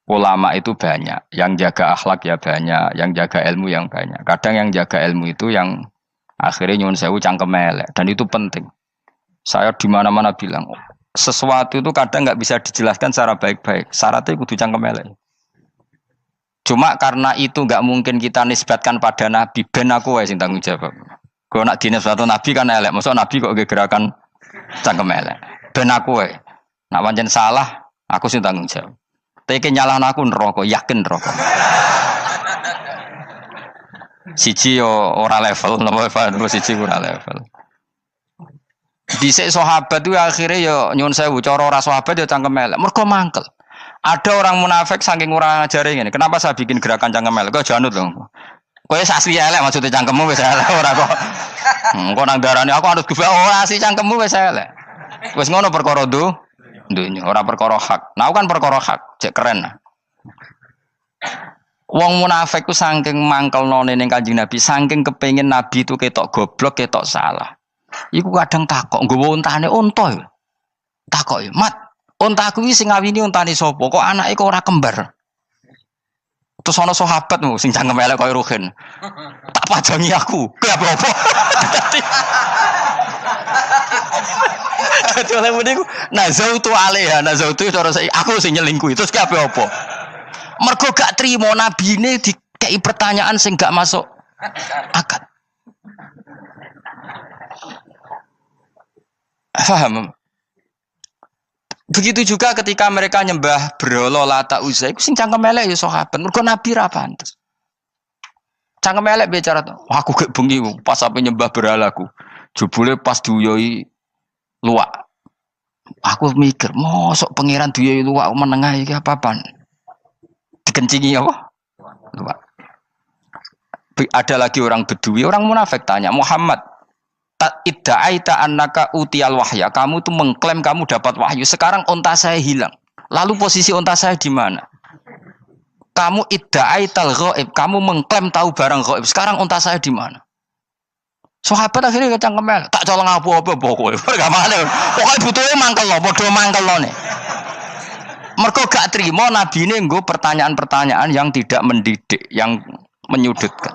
ulama itu banyak, yang jaga akhlak ya banyak, yang jaga ilmu yang banyak. Kadang yang jaga ilmu itu yang akhirnya nyuwun sewu cangkem elek dan itu penting. Saya di mana-mana bilang, sesuatu itu kadang nggak bisa dijelaskan secara baik-baik. Syaratnya kudu cangkem elek. Cuma karena itu nggak mungkin kita nisbatkan pada Nabi, ben aku wae sing tanggung jawab. Kalau nak dinisbatkan Nabi kan elek, maksud Nabi kok gerakan cangkem elek. Ben aku wae. Nak pancen salah, aku sing tanggung jawab. Tapi nyalahno aku neraka, yakin neraka. Siji yo ora level, napa siji ora level. Dhisik sahabat itu akhirnya yo nyuwun sewu cara ora sahabat yo cangkem elek. Mergo mangkel. Ada orang munafik saking ora ngajari ngene. Kenapa saya bikin gerakan cangkem elek? Kok janut lho. Kowe asli elek maksudnya cangkemmu wis elek ora kok. Kok nang darane aku harus gebak asli cangkemmu wis elek. Wis ngono perkara dunya, ora perkara hak. Nah kan perkara hak, cek keren. Wong munafik ku saking mangkelnone ning Kanjeng Nabi, saking kepengin Nabi itu ketok goblok, ketok salah. Iku kadang takok nggawa untane unta. Takok, "Mat, untaku iki sing ngawini untane sapa? Kok anake kok ora kembar?" Terus ana sahabat sing cangkem elek koyo Ruhin. Tak pajangi aku. Kowe apa-apa? Dadi oleh muni ku nazautu alaiha, nazautu cara aku sing nyelingkuhi. Terus kowe apa-apa? Mergo gak trimo nabine dikei pertanyaan sing gak masuk akal. Paham? Begitu juga ketika mereka nyembah berhala Lata Uzza iku sing cangkem elek ya sahabat. Mergo Nabi ra pantes. Cangkem elek bicara, aku gek bengi pas sampe nyembah berhalaku. Jebule pas diuyoi luwak. Aku mikir, mosok pangeran duwe luwak menengah iki apa-apaan? Dikencingi apa? Luwak. Ada lagi orang Bedui, orang munafik tanya, Muhammad, idda'aita annaka utiyal wahya. Kamu tuh mengklaim kamu dapat wahyu. Sekarang onta saya hilang. Lalu posisi onta saya di mana? Kamu idda'aital ghaib. Kamu mengklaim tahu barang ghaib. Sekarang onta saya di mana? Sahabat akhirnya kecangkemel, tak colong apa-apa pokoknya. Pergamane. Pokoknya butuhnya mangkel lo, bodoh mangkel lo nih. Mergo gak terima nabi ini nggo pertanyaan-pertanyaan yang tidak mendidik, yang menyudutkan.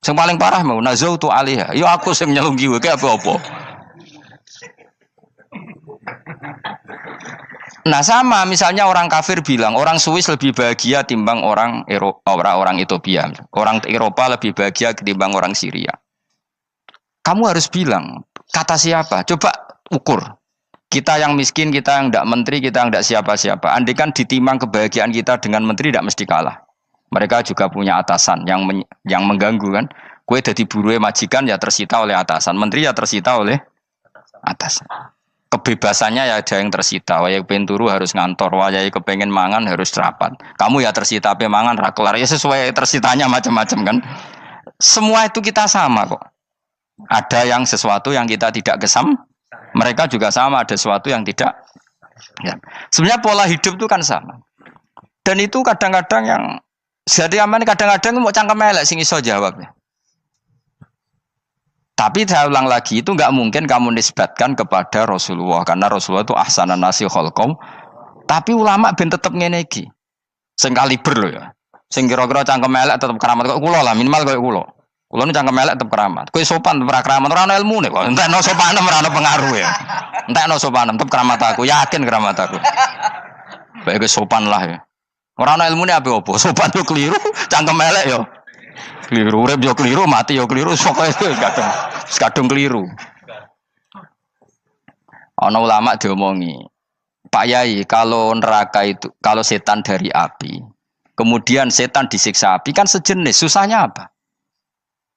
Yang paling parah mau nazautu alaiha. Yo aku sing nyelunggi wae apa-apa. Nah sama misalnya orang kafir bilang orang Swiss lebih bahagia timbang orang orang Ethiopia. Orang Eropa lebih bahagia ketimbang orang Syria. Kamu harus bilang, kata siapa? Coba ukur. Kita yang miskin, kita yang tidak menteri, kita yang tidak siapa-siapa. Andai kan ditimang kebahagiaan kita dengan menteri tidak mesti kalah. Mereka juga punya atasan yang mengganggu kan. Kue jadi buruh majikan ya tersita oleh atasan. Menteri ya tersita oleh atasan. Kebebasannya ya ada yang tersita. Wayai pengen turu harus ngantor. Wayai kepengen mangan harus rapat. Kamu ya tersita pe mangan rakelar. Ya sesuai tersitanya macam-macam kan. Semua itu kita sama kok. Ada yang sesuatu yang kita tidak gesam, mereka juga sama ada sesuatu yang tidak. Ya. Sebenarnya pola hidup itu kan sama. Dan itu kadang-kadang yang jadi aman, kadang-kadang mau cangkem elek sing iso jawabnya. Tapi saya ulang lagi itu nggak mungkin kamu nisbatkan kepada Rasulullah karena Rasulullah itu ahsanan nasi khalqom. Tapi ulama ben tetep ngene iki. Sing kaliber lho ya. Sing kira-kira cangkem elek tetep keramat kok kula lah minimal kok kula. Kulo nu cangkem elek tetep keramat. Kowe sopan tetep keramat, ora ana ilmune kok. Entekno sopanem ora ana pengaruh ya. Entekno sopanem tetep keramat aku, yakin keramat aku. Bae kowe sopan lah ya. Ora ana ilmune apa opo? Sopan yo keliru, cangkem elek yo keliru, urip yo keliru, mati yo keliru, pokoke kadung keliru. Ana ulama diomongi, Pak Yai, kalau neraka itu, kalau setan dari api, kemudian setan disiksa api kan sejenis, susahnya apa?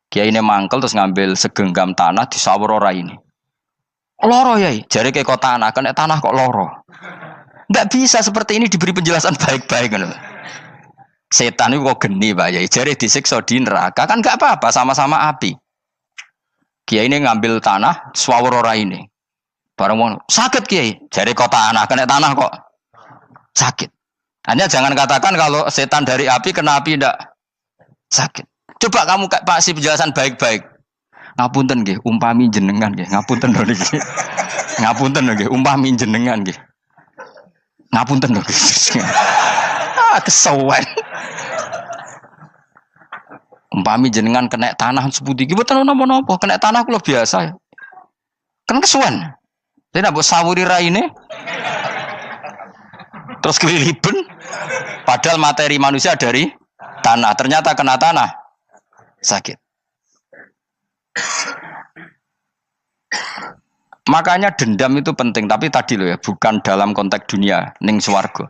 Kiai ini mangkel terus ngambil segenggam tanah di sawur ora ini. Loro Yai, jare ke kok tanah, kena tanah kok loro. Enggak bisa seperti ini diberi penjelasan baik-baik kan. Setan itu kok geni Pak Yai, jare disiksa di neraka kan enggak apa-apa, sama-sama api. Kiai ini ngambil tanah sawur ora ini. Bareng wong sakit Kiai, jare kok tanah, kena tanah kok sakit. Hanya jangan katakan kalau setan dari api kena api ndak sakit. Coba kamu kasih penjelasan baik-baik. Ngapunten nggih, umpami jenengan nggih. Ngapunten lho niki. Ngapunten lho nggih, umpami jenengan nggih. Ngapunten lho nggih. Kesuwen. Umpami jenengan kena tanah sepundi iki mboten napa-napa, kena tanah kula biasa ya. Kan kesuwen. Dene mbok sawuri raine. Terus keliliben. Padahal materi manusia dari tanah, ternyata kena tanah. Sakit. Makanya dendam itu penting, tapi tadi loh ya, bukan dalam konteks dunia ning swarga.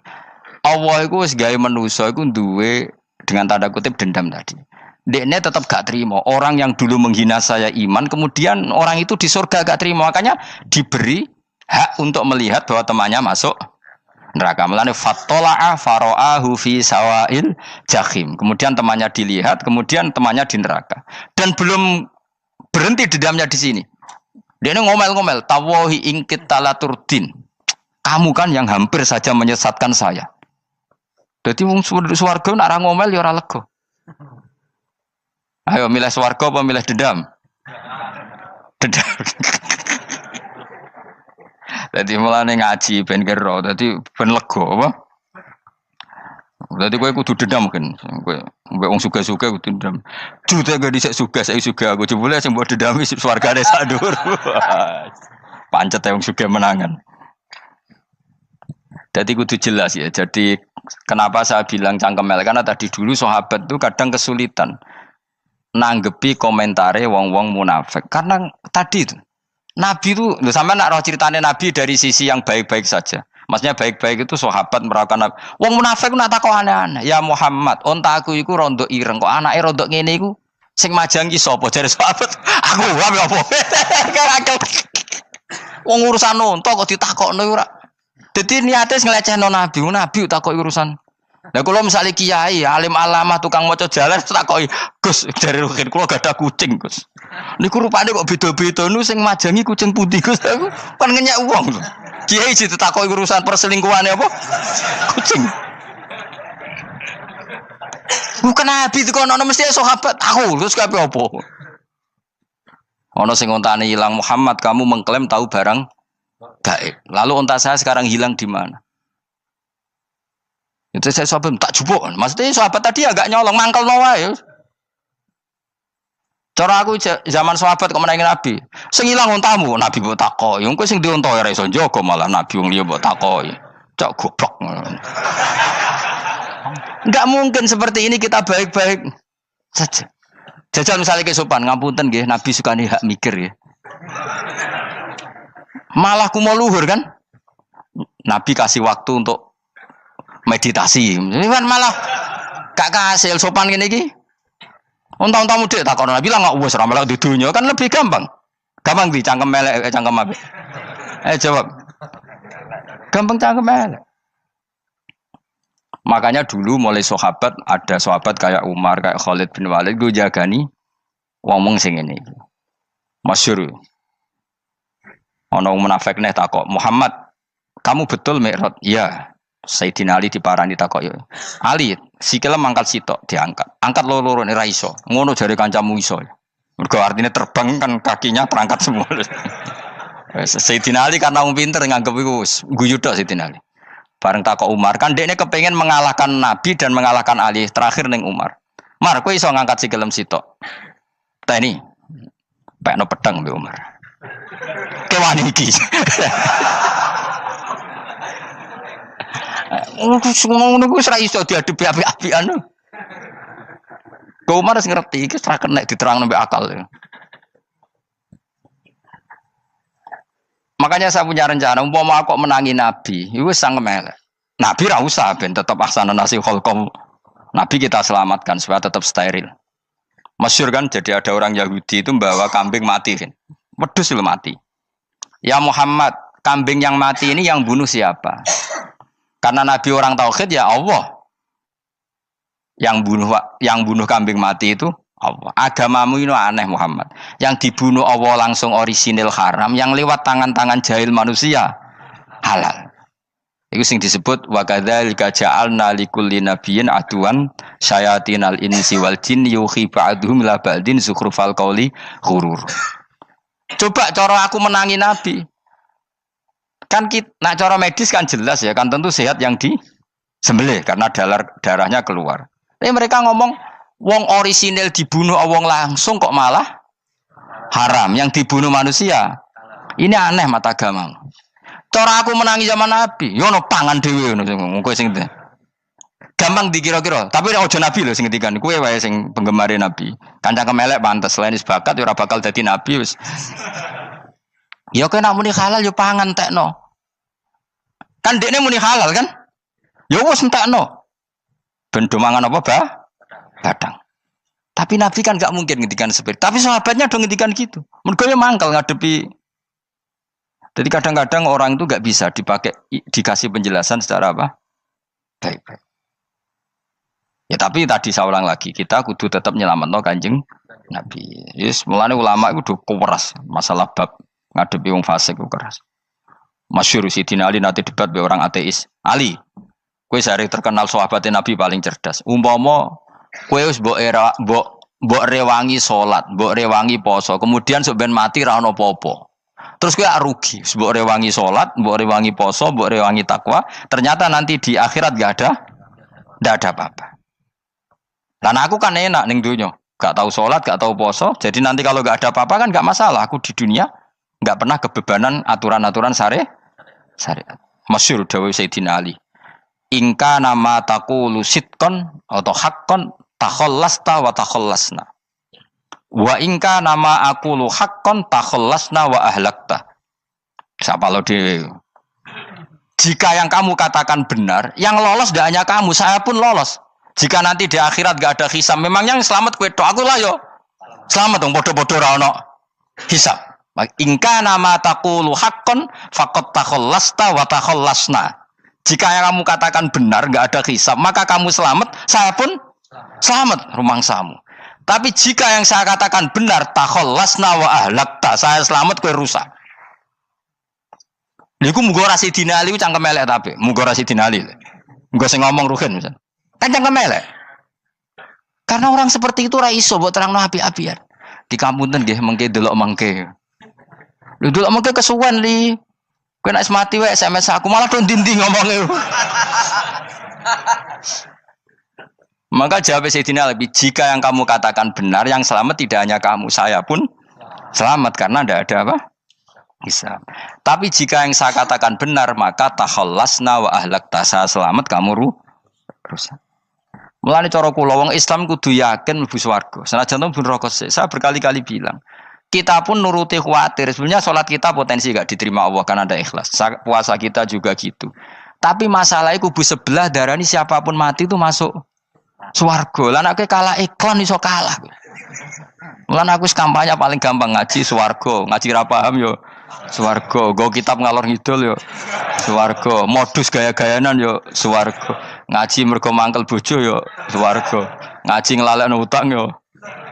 Allah iku wis gawe manusa iku duwe dengan tanda kutip dendam tadi. Dekne tetap gak terima. Orang yang dulu menghina saya iman, kemudian orang itu di surga gak terima, makanya diberi hak untuk melihat bahwa temannya masuk neraka. Melane fattola'a fara'ahu fi sawail jahim. Kemudian temannya dilihat, kemudian temannya di neraka. Dan belum berhenti dendamnya di sini. Dia ngomel-ngomel, tawahi ingkit talaturdin. Kamu kan yang hampir saja menyesatkan saya. Jadi wong swarga nek ora ngomel ya ora lega. Ayo milih swarga apa milih dendam? Dendam. Jadi mulane ngaji ben kero, dadi ben lega apa? Dadi kowe kudu dendam kan. Kowe mbek wong sugih-sugih kudu dendam. Jute gak dhisik sugih, saiki sugih aku jebule sing mbok dendami swargane sak dhuwur. Pancet wong sugih menangan. Jadi kudu jelas ya. Jadi kenapa saya bilang cangkemel karena tadi dulu sahabat itu kadang kesulitan nanggepi komentare wong-wong munafik. Karena tadi itu Nabi itu, sampai nak roh ceritanya Nabi dari sisi yang baik-baik saja. Maksudnya baik-baik itu sahabat merawakan Nabi. Wong munafik nak takok aneh-aneh. Ya Muhammad, onta aku iku rondo ireng kok anake rondo ngene iku sing majang ki sapa? Jare sahabat, aku wae apa? Wong urusan unta kok ditakokno ora. Dadi niate nglecehno nabi, nabi takoki urusan. Lah kula misale kiai, alim alamah tukang maca jalan takoki, "Gus, dari rukin kula gak ada kucing, Gus." Niku rupane kok beda-beda nu sing majangi kucing putih, Gus. Aku kan ngenyek wong lho. Kiai ditakoki urusan perselingkuhane apa? Kucing. Bukan nabi itu kono mesti sahabat tahu terus kabeh apa? Ono sing ontane hilang Muhammad kamu mengklaim tahu barang gaib. Lalu onta saya sekarang hilang di mana? Itu saya sahabat tak jupuk. Maksudnya sahabat tadi agak nyolong mangkel wae. Cara aku zaman sahabat kok menangi nabi. Sing hilang ontamu nabi mbok takoki. Engko sing dionto ora iso njogo malah nabi wong liya mbok takoki. Cok goblok. Enggak mungkin seperti ini kita baik-baik saja. Jajal misalnya kesopan, ngapunten nggih, Nabi suka nih hak mikir ya. Malah ku mau luhur kan? Nabi kasih waktu untuk meditasi. Kan malah gak kasih sopan gini iki. Unta-unta mudik takon Nabi lah nggak wes ramal di dunia kan lebih gampang. Gampang di cangkem melek cangkem apa? Jawab. Gampang cangkem melek. Makanya dulu mulai sahabat, ada sahabat kayak Umar, kayak Khalid bin Walid, gue jagani ngomong sing ini. Masyhur. Ono munafik nih takok, "Muhammad, kamu betul Mi'raj?" "Iya." Sayyidina Ali diparani takok, "Ali, sikile mangkat sitok diangkat. Angkat loro-loro ora iso. Ngono jare kancamu iso." Mergo artinya terbang kan kakinya terangkat semua. Sayyidina Ali karena wong pinter nganggep iku guyu tok Sayyidina Ali. Bareng takok Umar, kan dekne kepengen mengalahkan Nabi dan mengalahkan Ali. Terakhir ning Umar. "Mar, kowe iso ngangkat sikilem sitok." "Teni." Pekno pedang mbek Umar. Kewan iki. Ngono ku ora iso diadepi api-apian. Kok Umar wis ngerti iki ora kena diterangno mbek akal. Makanya saya punya rencana, umpama aku menangi Nabi, itu sangat melek. Nabi ra usah ben tetap ahsana nasi kholqom. Nabi kita selamatkan supaya tetap steril. Masyhur kan, jadi ada orang Yahudi itu membawa kambing mati kan. Wedhus itu mati. "Ya Muhammad, kambing yang mati ini yang bunuh siapa?" Karena Nabi orang tauhid ya Allah. Yang bunuh kambing mati itu Allah. Agamamu ini aneh Muhammad. Yang dibunuh Allah langsung orisinil haram, yang lewat tangan-tangan jahil manusia halal. Itu sing disebut wa kadzalika ja'alna likulli nabiyyin aduwan syayatinal insi wal jin yuhi ba'dhum la ba'din zukhrufal qauli ghurur. Coba cara aku menangi Nabi. Kan nak cara medis kan jelas ya, kan tentu sehat yang disembelih karena darahnya keluar. Tapi mereka ngomong wong orisinil dibunuh wong langsung kok malah haram, yang dibunuh manusia. Ini aneh mata agama. Cara aku menangi zaman Nabi, yo ono pangan dhewe ngono kowe sing gampang dikira-kira. Tapi ojo Nabi lho sing ngendikan, kowe wae sing penggemar Nabi. Kancang kemelek pantes selain bakat yo ora bakal dadi nabi wis. Ya kowe nak muni halal yo pangan tekno. Kan dekne muni halal kan? Ya wis entekno. Ben do mangan apa, Badang. Tapi Nabi kan gak mungkin ngendikan seperti. Tapi sahabatnya dong ngendikan gitu. Mergo ya mangkal ngadepi. Jadi kadang-kadang orang itu gak bisa dikasih penjelasan secara apa? Baik-baik. Ya tapi tadi saya ulang lagi, kita kudu tetap nyelametno Kanjeng Nabi. Yes, mulane ulama itu udah keras masalah bab ngadepi wong fasik itu keras. Masyhur Sidina Ali nanti debat be orang ateis. Ali, kowe sare terkenal sahabatnya Nabi paling cerdas. Umpama kowe wis mbok rewangi salat, mbok rewangi poso, kemudian sok ben mati ra ono apa-apa. Terus kowe rugi, mbok rewangi salat, mbok rewangi poso, mbok rewangi takwa, ternyata nanti di akhirat ndak ada apa-apa. Dan aku kan enak ning donya, gak tahu salat, gak tahu poso, jadi nanti kalau gak ada apa-apa kan gak masalah. Aku di dunia gak pernah kebebanan aturan-aturan syariat. Masyhur dawuh Sayyidina Ali. Ingka nama taqulu sidqan atau haqqan takhallasta wa takhallasna. Wa ingka nama aqulu haqqan takhallasna wa ahlakta. Siapa lo dhewe. Jika yang kamu katakan benar, yang lolos tidak hanya kamu, saya pun lolos. Jika nanti di akhirat gak ada hisab, memang yang selamat kowe tok, aku lah yo. Selamat dong bodoh-bodoh ra ono hisab. Ingka nama taqulu haqqan faqad takhallasta wa takhallasna. Jika yang kamu katakan benar, enggak ada hisab, maka kamu selamat, saya pun selamat rumangsamu. Tapi jika yang saya katakan benar, takhallasna wa ahlakta, saya selamat kowe rusak. Niku muga ora Sidina Ali cangkem elek tapi, muga ora Sidina Ali. Muga sing ngomong Ruhin misal. Kan cangkem elek. Karena orang seperti itu ora iso mbok terangno api-apian. Di kampunten nggih mengke delok mengke. Lho delok mengke kesuwen li. Kowe nek mati wae SMS aku malah do ndindi ngomongnya. Maka jawab Sayyidina Ali, jika yang kamu katakan benar, yang selamat tidak hanya kamu, saya pun selamat karena tidak ada apa? Hisab. Tapi jika yang saya katakan benar, maka takhallasna wa ahlakta, saya selamat, kamu rusak. Mulane cara kula wong Islam kudu yakin mlebu swarga. Senajan to pun rokok sik. Saya berkali-kali bilang, kita pun nuruti khawatir. Sebenarnya sholat kita potensi gak diterima Allah karena ada ikhlas. Puasa kita juga gitu. Tapi masalahnya kubu sebelah darani siapapun mati itu masuk swarga. Lah nek kalah iklan iso kalah. Lan aku kampanye paling gampang ngaji swarga, ngaji ra paham yo swarga, go kitab ngalor ngidul yo swarga, modus gaya-gayanan yo swarga. Ngaji mergo mangkel bojo yo swarga. Ngaji nglalekno utang yo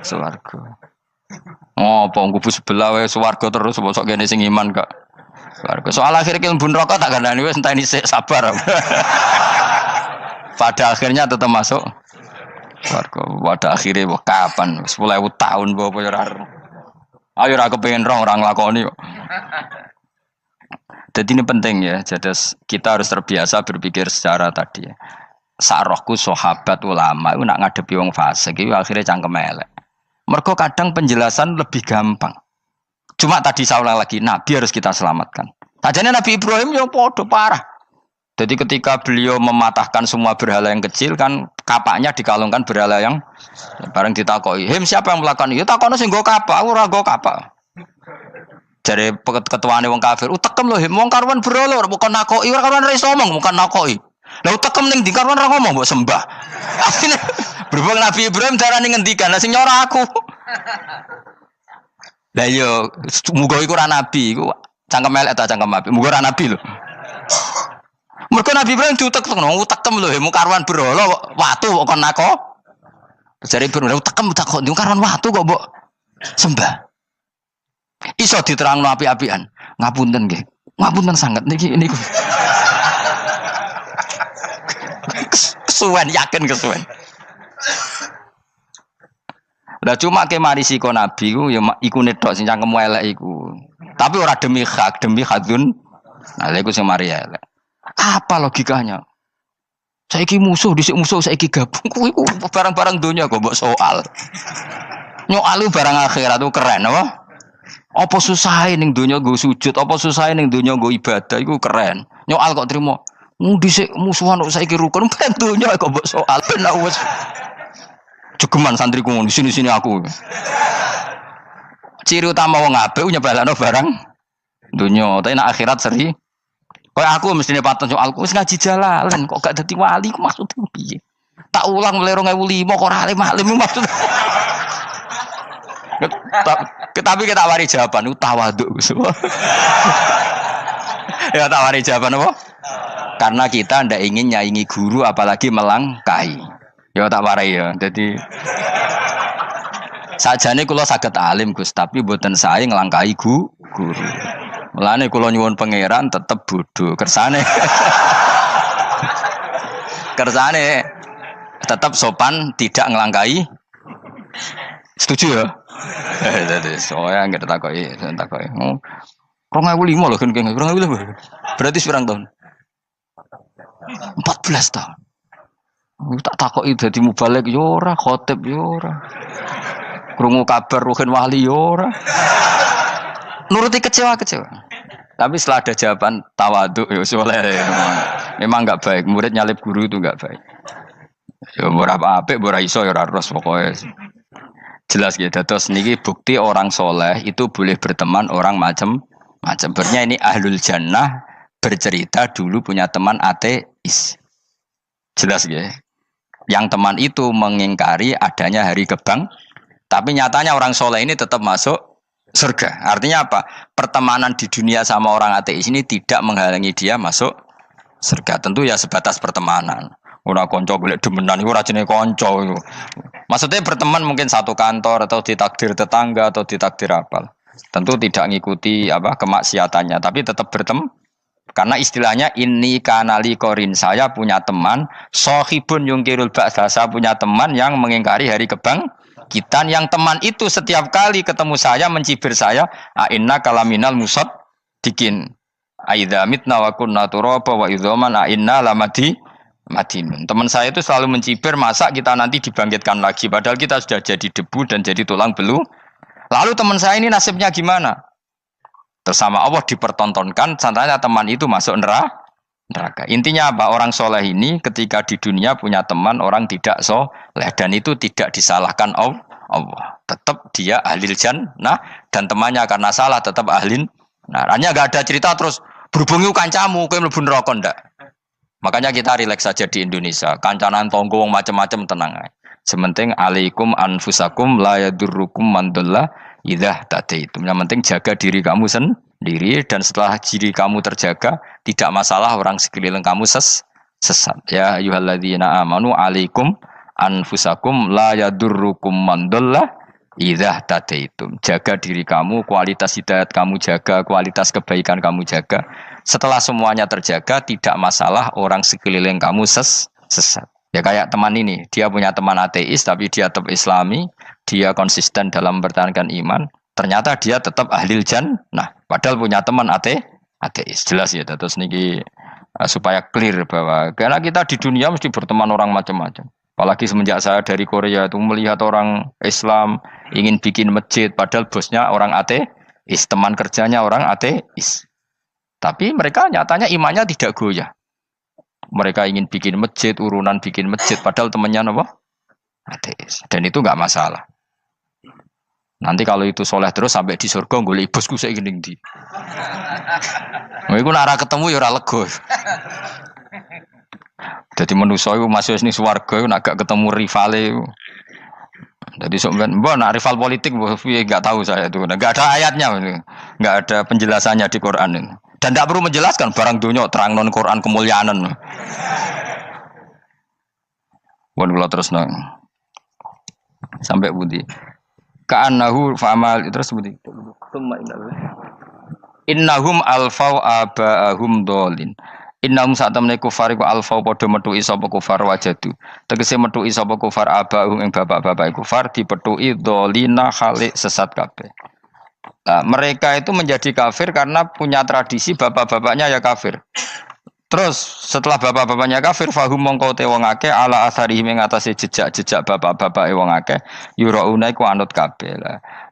swarga. Oh, apa kubu sebelah wae swarga terus bosok kene sing iman gak. Swarga. Soal akhir ki mlebu neraka tak gandani wis enteni sik sabar. Pada akhirnya tetap masuk swarga. Pada akhirnya kapan? 10.000 tahun apa ya ora. Ayo ora kepengin ora nglakoni kok. Jadi ini penting ya. Jadi kita harus terbiasa berpikir secara tadi ya. Sarohku sahabat ulama itu nak ngadepi wong fasik iki akhirnya cangkem elek. Mergo kadang penjelasan lebih gampang. Cuma tadi saya ulang lagi, Nabi harus kita selamatkan. Tajane Nabi Ibrahim ya podo parah. Jadi ketika beliau mematahkan semua berhala yang kecil kan kapaknya dikalungkan berhala yang bareng ditakoki. Him siapa yang melakukan itu? Takono sing nggo kapak, ora nggo kapak. Jare ketuane wong kafir, utekem lho him wong karuan berhala bukan nakoki, ora karuan iso ngomong bukan nakoki. Lah utekem ning ndi karuan ora ngomong mbok sembah. Akhirnya berhubung Nabi Ibrahim darane ngendikan, lah sing nyora aku. Lah yo muga iku ora nabi, iku cangkem elek ta cangkem api. Muga ora nabi lho. Mergo Nabi Ibrahim utekem lho, mu karuan berhala watu kok kon nako. Jare Ibrahim utekem tak kok karuan watu kok mbok sembah. Iso diterangno api-apian. Ngapunten nggih. Ngapunten sanget niki niku. Kesuwen yakin kesuwen. Lah cuma ke mari siko Nabi ku ya iku netok sing cangkemmu elek iku. Tapi ora demi hak, demi hadun. Nah lha iku sing mari elek. Apa logikanya? Saiki musuh dhisik musuh saiki gabung kuwi ku barang-barang donya kok mbok soal. Nyoal barang akhirat itu keren apa? Apa susahe ning donya nggo sujud, apa susahe ning donya nggo ibadah iku keren. Nyoal kok trimo. Dhisik musuhan kok saiki rukun ben donya kok mbok soal ben wis jegeman santriku ngono sini-sini aku. Ciri utama wong apik nyebalakno barang donya, tapi nek akhirat seri. Kayak aku mestine paten soalku wis ngaji jalalan kok gak dadi wali ku maksudku piye? Tak ulang mulai 2005 kok ora alim-alim maksud. Tapi kita wari jawaban tawadhu. Ya tak wari jawaban apa? Karena kita ndak ingin nyaingi guru apalagi melangkahi. Ya tak warai ya. Jadi sajane kula saged alim Gus, tapi mboten sae nglangkahi guru. Mulane kula nyuwun pangeran tetep bodho kersane. Kersane tetap sopan tidak ngelangkai. Setuju ya? Jadi soalnya nggak takoki. 2005 loh kan 2005. Berarti seberang tahun? 14 tahun. Tak takoki dadi mubalek yo ora, khotib yo ora. Krungu kabar Ruhin Wali yo ora. Nuruti kecewa-kecewa. Tapi setelah ada jawaban tawadhu ya soleh. Memang enggak baik. Murid nyalip guru itu enggak baik. Ya berapa apik ora iso ya ora terus pokoknya. Jelas gitu. Terus niki bukti orang soleh itu boleh berteman orang macam-macam. Bernya ini ahlul jannah bercerita dulu punya teman ateis. Jelas gitu. Yang teman itu mengingkari adanya hari kebang. Tapi nyatanya orang soleh ini tetap masuk surga. Artinya apa? Pertemanan di dunia sama orang ateis ini tidak menghalangi dia masuk surga. Tentu ya sebatas pertemanan. Ora konco golek demenan iku ora jenenge konco iku. Maksudnya berteman mungkin satu kantor atau ditakdir tetangga atau ditakdir apa. Tentu tidak ngikuti apa kemaksiatannya, tapi tetap berteman. Karena istilahnya ini kanali korin, saya punya teman sohibun yungkirul ba'sa, saya punya teman yang mengingkari hari kebangkitan, yang teman itu setiap kali ketemu saya mencibir saya, inna kalaminal musad dikin aidza mitna wa kunna turaba wa idzaman inna lamadi madinun. Teman saya itu selalu mencibir, masa kita nanti dibangkitkan lagi padahal kita sudah jadi debu dan jadi tulang belu. Lalu teman saya ini nasibnya gimana? Bersama Allah dipertontonkan, sananya teman itu masuk neraka. Intinya apa? Orang soleh ini ketika di dunia punya teman orang tidak soleh, dan itu tidak disalahkan Allah. Tetap dia ahlil jannah, dan temannya karena salah tetap ahlin. Nah, hanya gak ada cerita terus berhubungi kancamu, kowe mlebu neraka ndak. Makanya kita rileks saja di Indonesia. Kancanan tonggo macam-macam tenang aja. Sementing alaikum anfusakum la yadurrukum man dhalla idza tadaitum. Yang penting jaga diri kamu sendiri, dan setelah diri kamu terjaga, tidak masalah orang sekeliling kamu sesat. Ya ayyuhalladzina amanu alaikum anfusakum la yadurrukum man dhalla idza tadaitum. Jaga diri kamu, kualitas hidayat kamu jaga, kualitas kebaikan kamu jaga. Setelah semuanya terjaga, tidak masalah orang sekeliling kamu sesat. Ya kayak teman ini, dia punya teman ateis tapi dia tetap islami, dia konsisten dalam mempertahankan iman, ternyata dia tetap ahlil jannah, padahal punya teman ateis. Jelas ya, terus niki supaya clear bahwa karena kita di dunia mesti berteman orang macam-macam. Apalagi semenjak saya dari Korea itu melihat orang Islam ingin bikin masjid, padahal bosnya orang ateis, teman kerjanya orang ateis. Tapi mereka nyatanya imannya tidak goyah. Mereka ingin bikin masjid, urunan bikin masjid, padahal temannya apa? Ateis. Dan itu nggak masalah. Nanti kalau itu soleh terus sampai di surga, golek bosku saya gini di. Iku nara ketemu ya ora lega. Jadi manusia itu masih ini swarga, nak gak ketemu rivale. Jadi sebenarnya, nak rival politik, nggak tahu saya itu, nggak ada ayatnya, nggak ada penjelasannya di Quran ini. Dan tidak perlu menjelaskan barang dunia terang non Quran kemuliaan. Wan kula terus nang sampai budi. Ka'annahu fa'amal terus budi. Innahum alfau aba'ahum dolin. Innahum satamne kufar iku alfau padha metuki sapa kufar wajadu. Tegese metuki sapa kufar aba'ahum ing bapak-bapak kufar dipetuki dolina khalik sesat kabeh. Nah, mereka itu menjadi kafir karena punya tradisi bapak-bapaknya ya kafir. Terus setelah bapak-bapaknya kafir, fahum mongko te wong akeh ala asarihim ing atase jejak-jejak bapak-bapak wong akeh yurauna iku anut kabeh.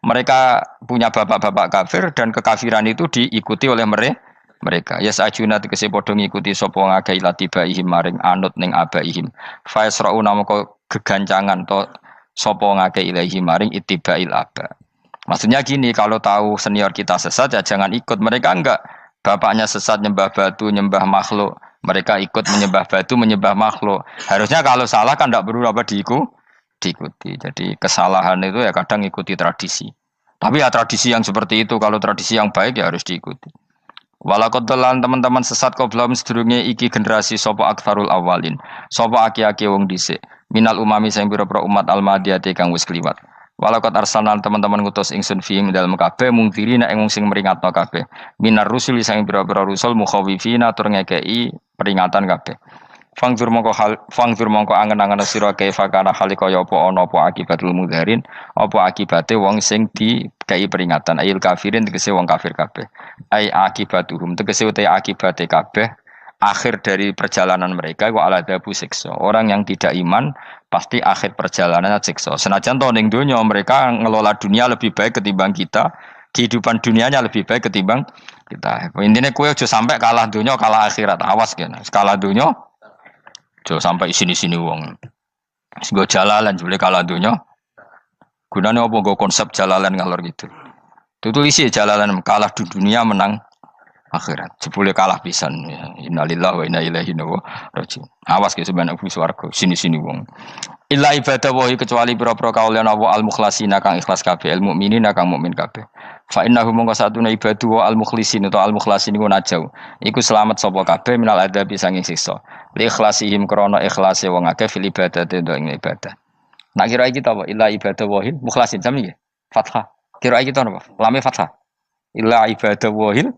Mereka punya bapak-bapak kafir dan kekafiran itu diikuti oleh mereka. Yasajuna tegese padha ngikuti sapa wong akeh latibaihim maring anut ning abaihim. Fa yasrauna mongko gegancangan to sapa wong akeh ilahi maring ittibail aba. Maksudnya gini, kalau tahu senior kita sesat ya jangan ikut. Mereka enggak, bapaknya sesat nyembah batu, nyembah makhluk. Mereka ikut menyembah batu, menyembah makhluk. Harusnya kalau salah kan enggak perlu apa diikuti. Jadi kesalahan itu ya kadang ikuti tradisi. Tapi ya tradisi yang seperti itu, kalau tradisi yang baik ya harus diikuti. Walakodolan teman-teman sesat kau belum sedurunge iki generasi sopo akfarul awalin. Sopo aki-aki wong dhisik. Minal umami sing pira-pira umat almadiyati kang wis kliwat. Walakot arsalan teman-teman ngutus ingsun fi dalam kabeh mungkirina ing sing meringatno kabeh. Minar rusul sing pira-pira rusul mukhawifina tur ngekeki peringatan kabeh. Fangzur mongko angen-angen sira kaifa kana hale kaya apa ana apa akibatul mudharin, apa akibate wong sing dikai peringatan ayil kafirin tegese wong kafir kabeh. Ai akibatuhum tegese uta akibate kabeh akhir dari perjalanan mereka wa aladabu siksa. Orang yang tidak iman pasti akhir perjalanannya siksa. Senajan to ning donya mereka ngelola dunia lebih baik ketimbang kita, kehidupan dunianya lebih baik ketimbang kita. Intinya kowe aja sampai kalah donya kalah akhirat. Awas kene. Kalah donya aja sampai sini-sini wong. Sego jalalan jebule kalah donya. Gunane apa nggo konsep jalalan ngalor gitu. Tutulisi jalalan kalah di dunia menang akhirat. Jebule kalah pisan. Innalillahi wa inna ilaihi raji'un. Awas ke sebenarnya swarga sini-sini wong. Illa ibadah wahi kecuali pira-pira kaulian Allah al-mukhlasina kang ikhlas kabeh, al-mukminina kang mukmin kabeh. Fa innahu mongko satune ibadu wa al-mukhlasin utawa al-mukhlasin iku najau. Iku selamat sapa kabeh minal adabi sanging siksa. Li ikhlasihim krana ikhlase wong akeh fil ibadati ing ibadah. Nak kira iki ta apa? Illa ibadah wahil mukhlasin sami nggih. Fathah. Kira iki ta napa? Lame fathah. Illa ibadah wahil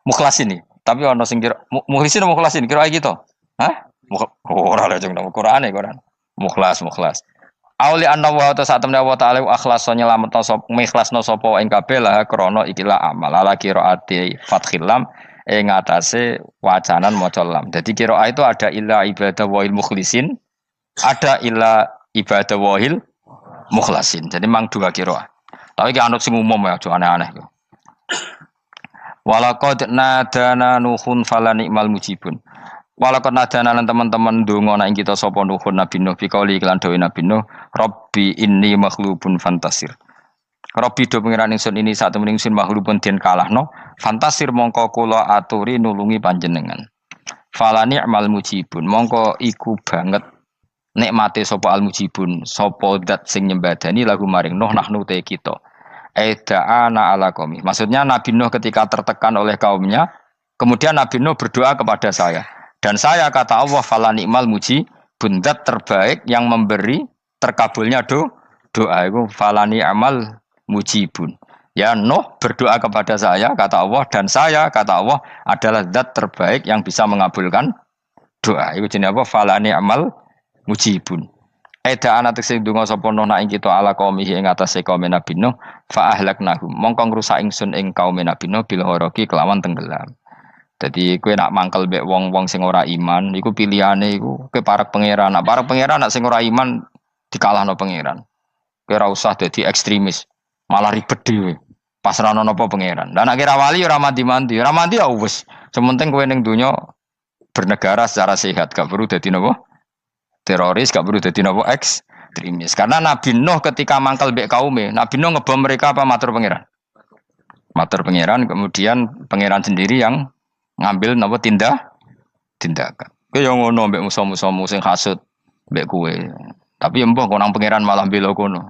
mukhlasin. Tapi ana sing kira mukhlisin apa mukhlasin? Kira iki to. Hah? Ora lha jeng nang Qur'ane Quran. Mukhlas. Auli anna wa ta saat temne wa ta'ala akhlaso nyelametno sapa mikhlasno sapa ing kabeh lah krana ikilah amal ala qiraati fathil lam ing atase wacanan maca lam. Dadi qiraah itu ada illa ibadah wahil mukhlisin, ada illa ibadah wahil mukhlasin. Jadi mang dua qiraah. Tapi ki anut sing umum ya, aja aneh-aneh. Walaqad nadana nuhun falanikmal mujibun. Walakon nadana lan teman-teman ndonga nek kita sapa nuhun Nabi Nuh bikauli iklan dawe Nabi Nuh Rabbi inni makhlubun fantasir. Rabbi do pengiran ingsun ini sak temen ingsun makhlubun den kalahno fantasir mongko kula aturi nulungi panjenengan. Fala ni'mal mujibun mongko iku banget nikmate sapa al mujibun sapa zat sing nyembadani lagu maring Nuh nahnu te kita. Aida'ana ala qaumi. Maksudnya Nabi Nuh ketika tertekan oleh kaumnya, kemudian Nabi Nuh berdoa kepada saya. Dan saya kata Allah fala ni'mal muji bundat terbaik yang memberi terkabulnya doa itu fala ni'mal mujibun. Ya Nuh berdoa kepada saya kata Allah dan saya kata Allah adalah zat terbaik yang bisa mengabulkan doa. Itu jenenge apa? Fala ni'mal mujibun. Eda ana tekse donga sapa Nuh nak ing kita ala qaumihi ing atase kaum Nabi Nuh fa ahlaknahum. Mongko ngrusak ingsun ing kaum Nabi Nuh bil ghoroqi kelawan tenggelam. Jadi kowe nak mangkel mbek wong-wong sing ora iman, iku pilihane iku kowe parek pangeran. Nak parek pangeran nak sing ora iman dikalahno pangeran. Kowe ora usah dadi ekstremis, malah ribet dhewe. Pasrahno napa pangeran. Lah nak kira wali ora mandi-mandi, ora mandi ya wis. Sementing kowe ning donya bernegara secara sehat, gak perlu dadi napa? Teroris, gak perlu dadi napa? Ekstremis. Karena Nabi Nuh ketika mangkel mbek kaume, Nabi Nuh ngebom mereka apa matur pangeran? Matur pangeran, kemudian pangeran sendiri yang ngambil napa tindakan. Kowe yo ngono mbek musuh-musuhmu sing hasud mbek kowe. Tapi mbah kok nang pangeran malah bela kono.